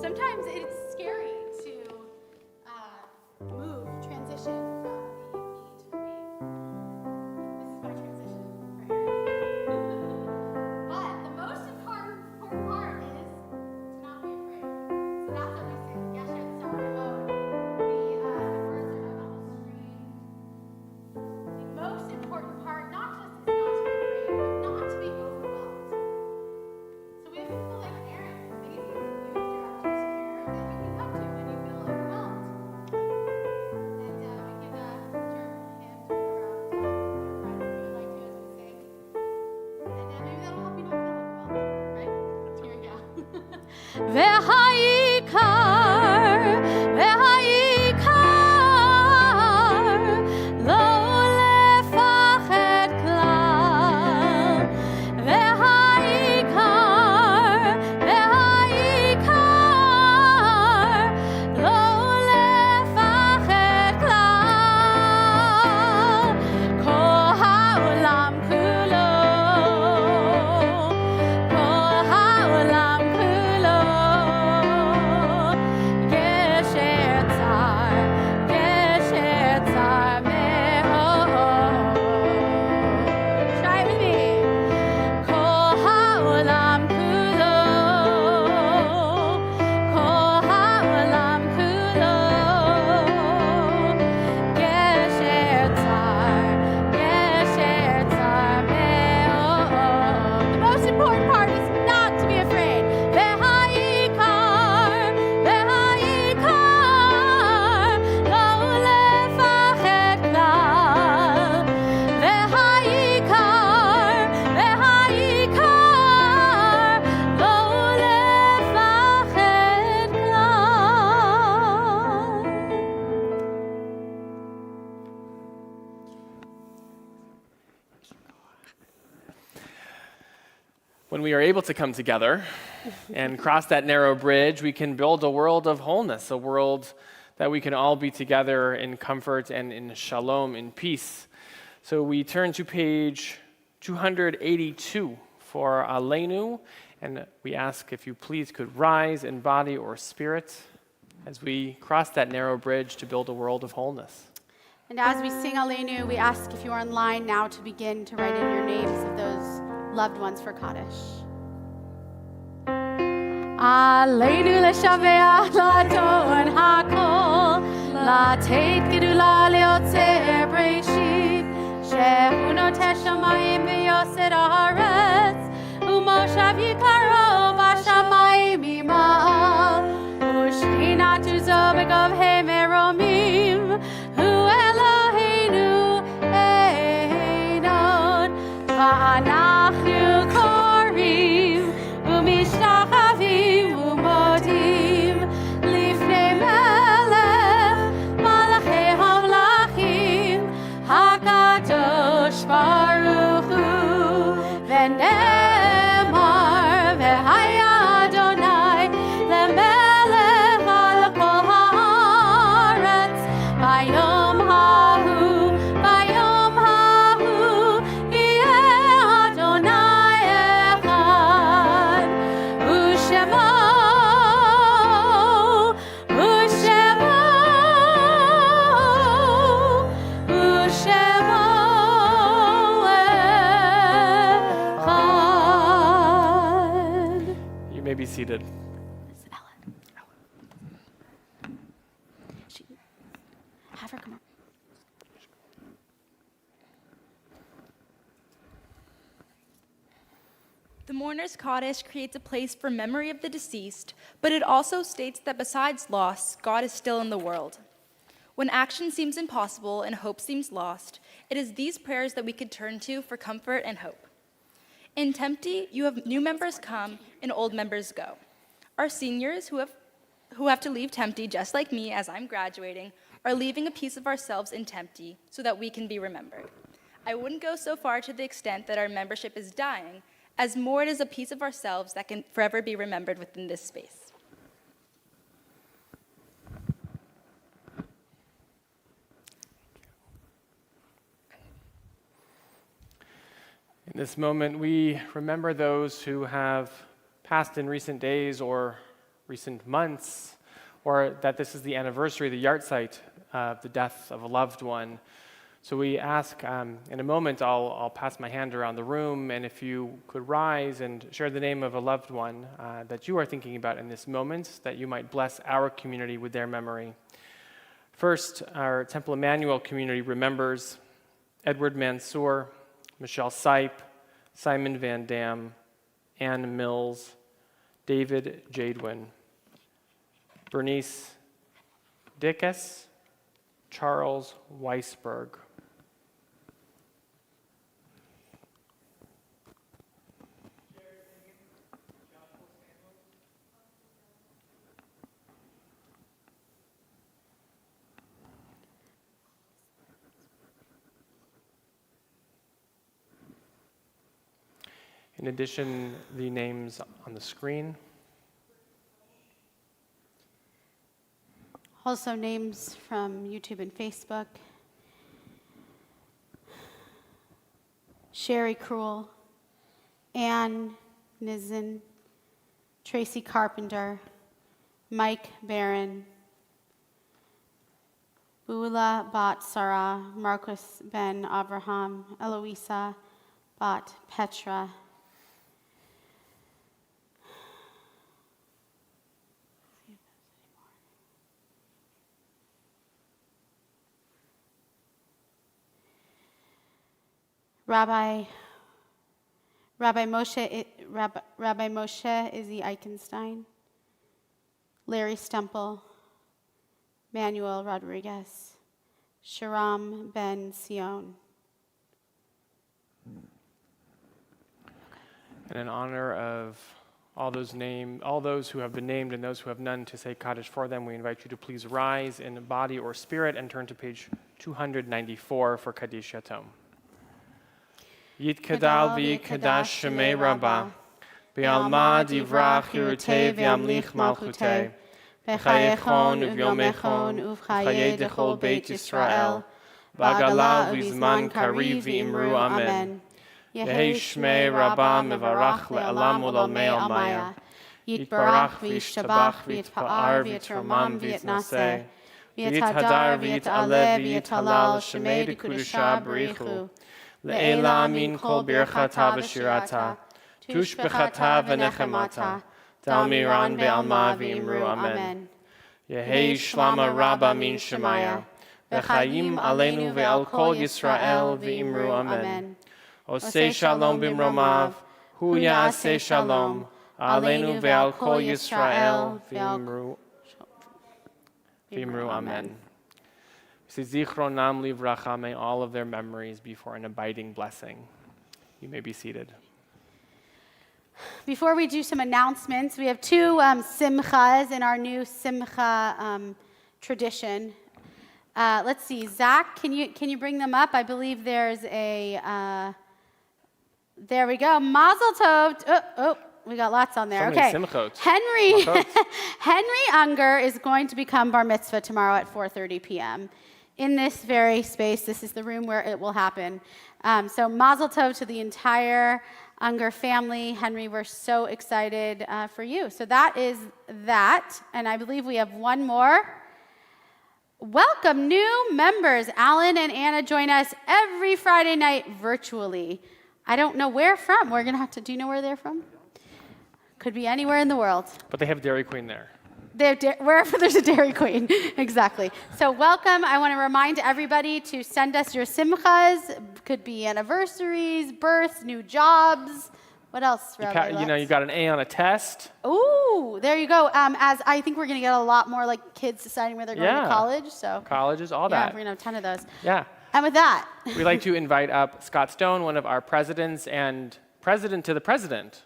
Sometimes it's scary to transition from the me to we. This is my transition for Eric. But the most important part is to not be afraid. So that's what we sing. Yeshet Sarah. The words are up on the screen. The most important part, not just is not to be afraid, but not to be overwhelmed. So we have people like Aaron, amazing youth directors here that you can come to when you feel overwhelmed. And we can turn him around your friends if you would like to as we sing. And maybe that'll help you not feel overwhelmed, right? Here we go. כל העולם כולו When we are able to come together and cross that narrow bridge, we can build a world of wholeness, a world that we can all be together in comfort and in shalom, in peace. So we turn to page 282 for Aleinu, and we ask if you please could rise in body or spirit as we cross that narrow bridge to build a world of wholeness. And as we sing Aleinu, we ask if you are in line now to begin to write in your names of those loved ones for Kaddish. Aleinu l'shaveach l'adon hakol l'teit gedula leotzer breishit shehu noteh shamayim v'yoser haaretz u'moshav yikaro b'shamayim ima'al u'shchinatu zo begavhei meromim hu Eloheinu einod va'anachnu korim u'mishtachavim u'modim lifnei melech malachei hamlachim hakadosh baruch hu v'nemar v'haya Adonai lemelech al kol haaretz bayom hahu yeh Adonai echad u'shemo echad. You may be seated. Have her come up. The mourner's Kaddish creates a place for memory of the deceased, but it also states that besides loss, God is still in the world. When action seems impossible and hope seems lost, it is these prayers that we could turn to for comfort and hope. In Tempty, you have new members come and old members go. Our seniors who have to leave Tempty, just like me as I'm graduating, are leaving a piece of ourselves in Tempty so that we can be remembered. I wouldn't go so far to the extent that our membership is dying, as more it is a piece of ourselves that can forever be remembered within this space. In this moment, we remember those who have passed in recent days or recent months, or that this is the anniversary, the yahrzeit of the death of a loved one. So we ask, in a moment, I'll pass my hand around the room, and if you could rise and share the name of a loved one that you are thinking about in this moment, that you might bless our community with their memory. First, our Temple Emmanuel community remembers Edward Mansour, Michelle Sipe, Simon Van Dam, Ann Mills, David Jadwin, Bernice Dickus, Charles Weisberg. In addition, the names on the screen. Also names from YouTube and Facebook. Sherry Cruel, Ann Nizen, Tracy Carpenter, Mike Barron, Bula Bat Sarah, Marcus Ben Abraham, Eloisa Bat Petra, Rabbi Moshe Izzy Eichenstein, Larry Stemple, Manuel Rodriguez, Sharam Ben Sion. And in honor of all those who have been named and those who have none to say Kaddish for them, we invite you to please rise in body or spirit and turn to page 294 for Kaddish Yatom. Yitkadal v'yikadash shemei Rabbah, Be'alma divrach hirutei ve'amlich malchutei. B'chayechon u'vyomechon u'v'chaye dechol Beit Yisrael. Ba'agala u'bizman kariv v'imru amen. Yehi shmei rabba mevarach le'alam u'lalmei almaya. Yitbarach v'yishtabach v'yitpa'ar v'yitromam v'yitnaseh. V'yithadar v'yit'aleh v'yithalal shemei dekudusha b'richu. Le'ela min kol birchata v'shirata. Tushbechata v'nechemata. Dalmiran be'alma v'imru amen. Yehi shlama rabba min shemaya. V'chayim aleinu ve'al kol Yisrael v'imru amen. Osei shalom b'mromav. Hu ya'aseh shalom. Aleinu ve'al kol Yisrael v'imru amen. Zichronam livracha, may all of their memories be for an abiding blessing. You may be seated. Before we do some announcements, we have two simchas in our new simcha tradition. Let's see, Zach, can you bring them up? I believe there's a, there we go, Mazel Tov. We got lots on there. So okay. many simchot. Henry Unger is going to become bar mitzvah tomorrow at 4:30 p.m. in this very space. This is the room where it will happen. So Mazel Tov to the entire Unger family. Henry, we're so excited for you. So that is that. And I believe we have one more. Welcome new members. Alan and Anna join us every Friday night virtually. I don't know where from. We're going to have to, do you know where they're from? Could be anywhere in the world. But they have Dairy Queen there. Wherever there's a Dairy Queen, exactly. So welcome. I want to remind everybody to send us your simchas. Could be anniversaries, births, new jobs. What else, Rabbi? You got an A on a test. Ooh, there you go. As I think we're going to get a lot more like kids deciding where they're going to college. So colleges, all yeah, that. we're going to have a ton of those. Yeah. And with that, we'd like to invite up Scott Stone, one of our presidents and president to the president.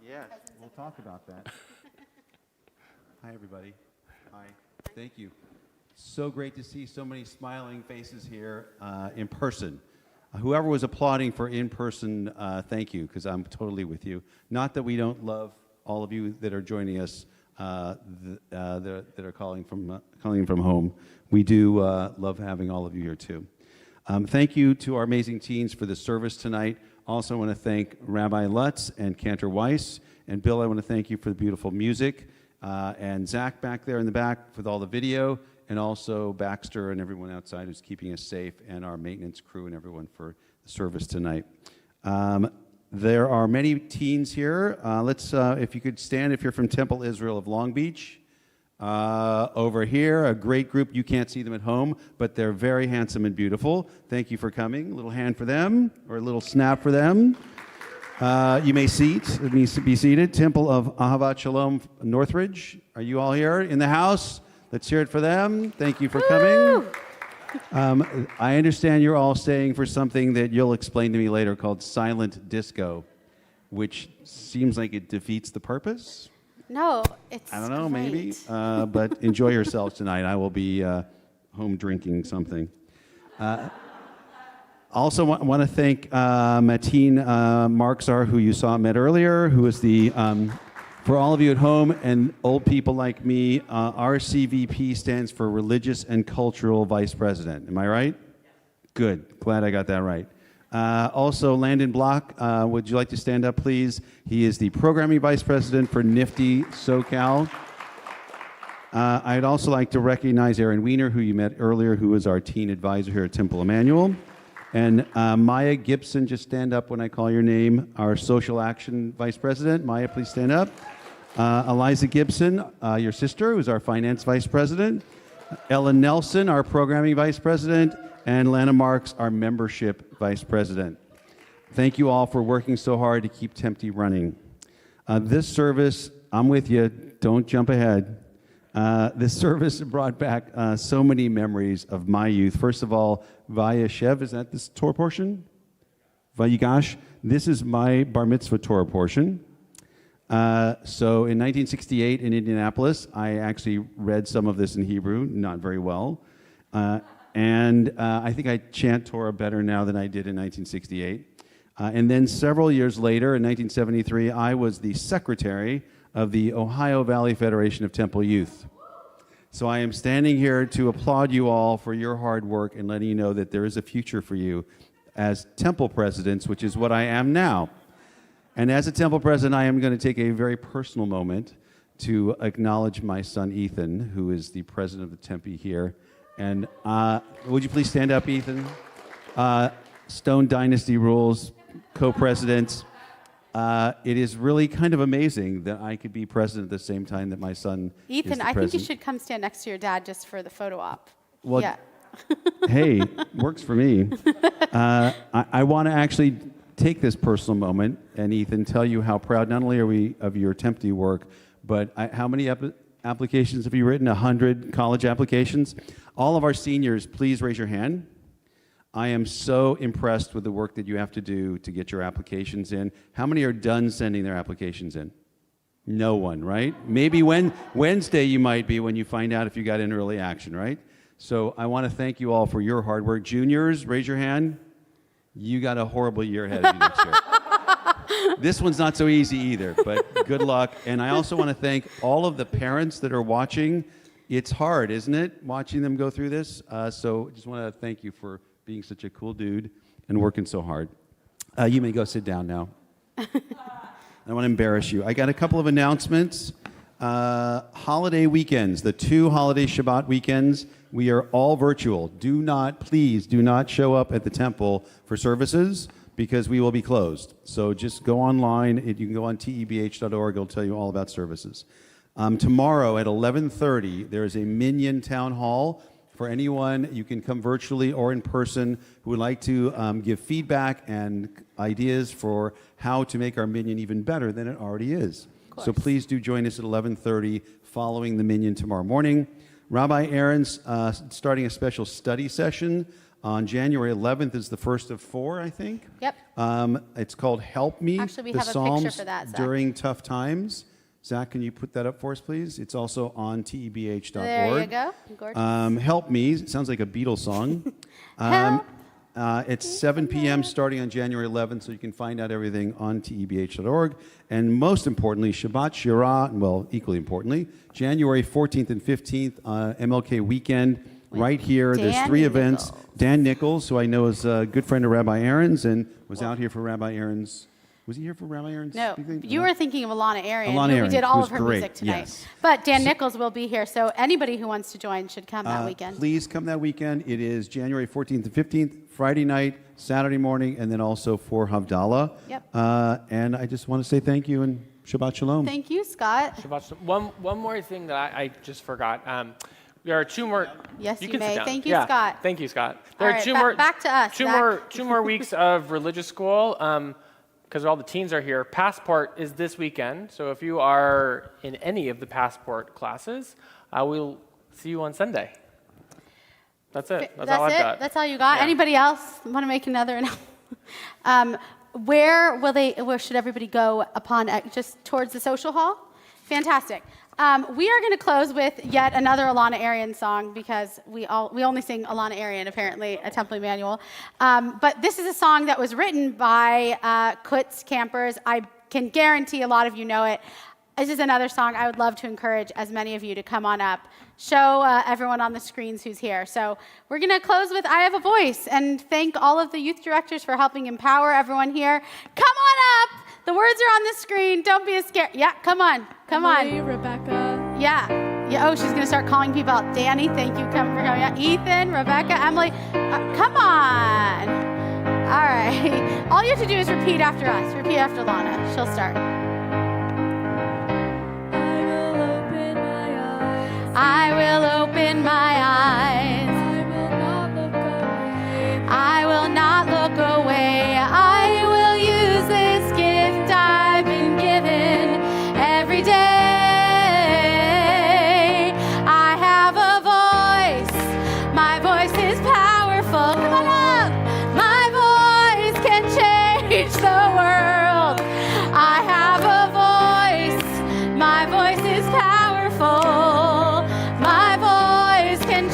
Yes, we'll talk about that. Hi, everybody. Hi. Thank you. So great to see so many smiling faces here in person. Whoever was applauding for in-person, thank you, because I'm totally with you. Not that we don't love all of you that are joining us that are calling from home. We do love having all of you here, too. Thank you to our amazing teens for the service tonight. Also, I want to thank Rabbi Lutz and Cantor Weiss. And Bill, I want to thank you for the beautiful music. And Zach back there in the back with all the video. And also Baxter and everyone outside who's keeping us safe. And our maintenance crew and everyone for the service tonight. There are many teens here. Let's, if you could stand if you're from Temple Israel of Long Beach. Over here, a great group. You can't see them at home, but they're very handsome and beautiful. Thank you for coming. A little hand for them, or a little snap for them. You may be seated. Temple of Ahavat Shalom, Northridge. Are you all here in the house? Let's hear it for them. Thank you for coming. I understand you're all staying for something that you'll explain to me later called silent disco, which seems like it defeats the purpose. no, it's I don't know, great. maybe. But enjoy yourselves tonight. I will be home drinking something. Also want to thank Mateen Marksar, who you met earlier, who is the, for all of you at home and old people like me, RCVP stands for Religious and Cultural Vice President. Am I right? Good. Glad I got that right. Also, Landon Block, would you like to stand up, please? He is the Programming Vice President for Nifty SoCal. I'd also like to recognize Aaron Weiner, who you met earlier, who is our teen advisor here at Temple Emmanuel. And Maya Gibson, just stand up when I call your name, our Social Action Vice President. Maya, please stand up. Eliza Gibson, your sister, who's our Finance Vice President. Ellen Nelson, our Programming Vice President. And Lana Marks, our Membership Vice President. Thank you all for working so hard to keep Tempty running. This service, I'm with you, don't jump ahead. This service brought back so many memories of my youth. First of all, Vayeshev, is that this Torah portion? Vayigash, this is my bar mitzvah Torah portion. So in 1968 in Indianapolis, I actually read some of this in Hebrew, not very well. And I think I chant Torah better now than I did in 1968. And then several years later, in 1973, I was the secretary of the Ohio Valley Federation of Temple Youth. So I am standing here to applaud you all for your hard work and letting you know that there is a future for you as temple presidents, which is what I am now. And as a temple president, I am going to take a very personal moment to acknowledge my son, Ethan, who is the president of the Tempe here. And would you please stand up, Ethan? Stone Dynasty rules, co-presidents. It is really kind of amazing that I could be president at the same time that my son Ethan, is the I think you president. should come stand next to your dad just for the photo op. Well, yeah. Hey, works for me. I want to actually take this personal moment and, Ethan, tell you how proud not only are we of your Tempe work, but how many applications have you written? 100 college applications? All of our seniors, please raise your hand. I am so impressed with the work that you have to do to get your applications in. How many are done sending their applications in? No one, right? Maybe Wednesday you might be when you find out if you got in early action, right? So I want to thank you all for your hard work. Juniors, raise your hand. You got a horrible year ahead of you next year. This one's not so easy either, but good luck. And I also want to thank all of the parents that are watching. It's hard, isn't it, watching them go through this? So just want to thank you for being such a cool dude and working so hard. You may go sit down now. I don't want to embarrass you. I got a couple of announcements. Holiday weekends, the 2 holiday Shabbat weekends, we are all virtual. Please do not show up at the temple for services because we will be closed. So just go online. You can go on tebh.org. It'll tell you all about services. Tomorrow at 11:30, there is a Minyan Town Hall. For anyone, you can come virtually or in person who would like to give feedback and ideas for how to make our Minyan even better than it already is. So please do join us at 11:30 following the Minyan tomorrow morning. Rabbi Aaron's starting a special study session on January 11th is the first of 4, I think. Yep. It's called Help Me, Actually, we the have a Psalms picture for that, Zach. During Tough Times. Zach, can you put that up for us, please? It's also on tebh.org. There you go. Gorgeous. Help Me. It sounds like a Beatles song. Help. It's 7 p.m. starting on January 11th, so you can find out everything on tebh.org. And most importantly, Shabbat Shirah, well, equally importantly, January 14th and 15th, MLK weekend, right here. There's 3 events. Dan Nichols, who I know is a good friend of Rabbi Aaron's and was out here for Rabbi Aaron's. Was he here for Rabbi Aaron's? No, speaking? you were thinking of Alana Arian, Alana who Arian, we did all who's of her great, music tonight. yes. But Dan Nichols will be here, so anybody who wants to join should come that weekend. Please come that weekend. It is January 14th and 15th, Friday night, Saturday morning, and then also for Havdalah. Yep. And I just want to say thank you and Shabbat Shalom. Thank you, Scott. Shabbat shalom. One more thing that I just forgot. There are 2 more. Yes, you you can may. sit down. Thank you, Yeah, Scott. Thank you, Scott. All There are right, 2 more. back to us, Zach. 2 more weeks of religious school. Because all the teens are here. Passport is this weekend, so if you are in any of the Passport classes, we'll see you on Sunday. That's it. That's all I've got. That's all you got? Yeah. Anybody else want to make another announcement? Where should everybody go upon, just towards the social hall? Fantastic. We are going to close with yet another Alana Arian song because we only sing Alana Arian apparently at Temple Emmanuel. But this is a song that was written by Kutz campers. I can guarantee a lot of you know it. This is another song I would love to encourage as many of you to come on up. Show everyone on the screens who's here. So we're going to close with I Have a Voice and thank all of the youth directors for helping empower everyone here. Come on up. The words are on the screen. Don't be scared. Yeah, come on. Come Emily, on. Rebecca. Yeah. Oh, she's going to start calling people out. Danny, thank you for coming out. Ethan, Rebecca, Emily. Come on. All right. All you have to do is repeat after us. Repeat after Lana. She'll start. I will open my eyes. I will not look away. I will use this gift I've been given every day. I have a voice. My voice is powerful. Come on up. My voice can change the world. I have a voice. My voice is powerful. My voice can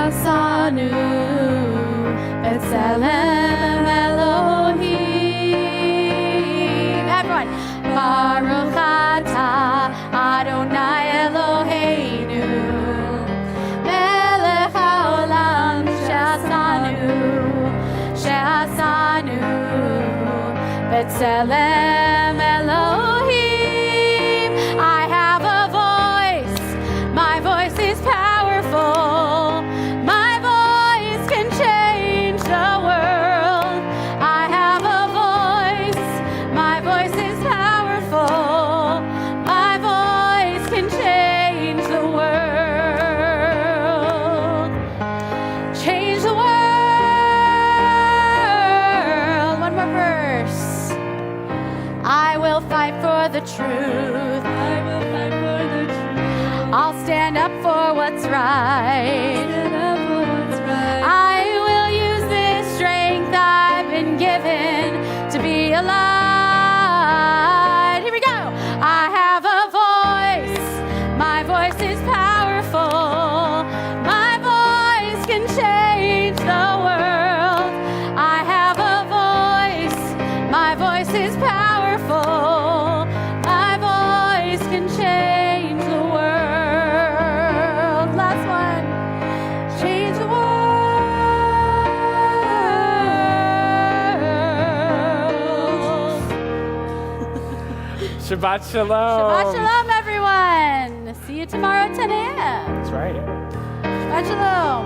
Shasanu, B'Tselem Elohim. Everyone. Baruch atah Adonai Eloheinu, Melech haolam Shasanu, B'Tselem Elohim. I have a voice, my voice is powerful, my voice can change the world. I have a voice, my voice is powerful, my voice can change the world. Change the world. One more verse. I will fight for the truth. I will fight for the truth. I'll stand up for what's right. I will use this strength I've been given to be alive. Here we go. I have a voice. My voice is powerful. My voice can change the world. I have a voice. My voice is powerful. My voice can change the world. Last one. Change the world. Shabbat shalom. Shabbat shalom, everyone. See you tomorrow at 10 a.m. That's right. Shabbat shalom.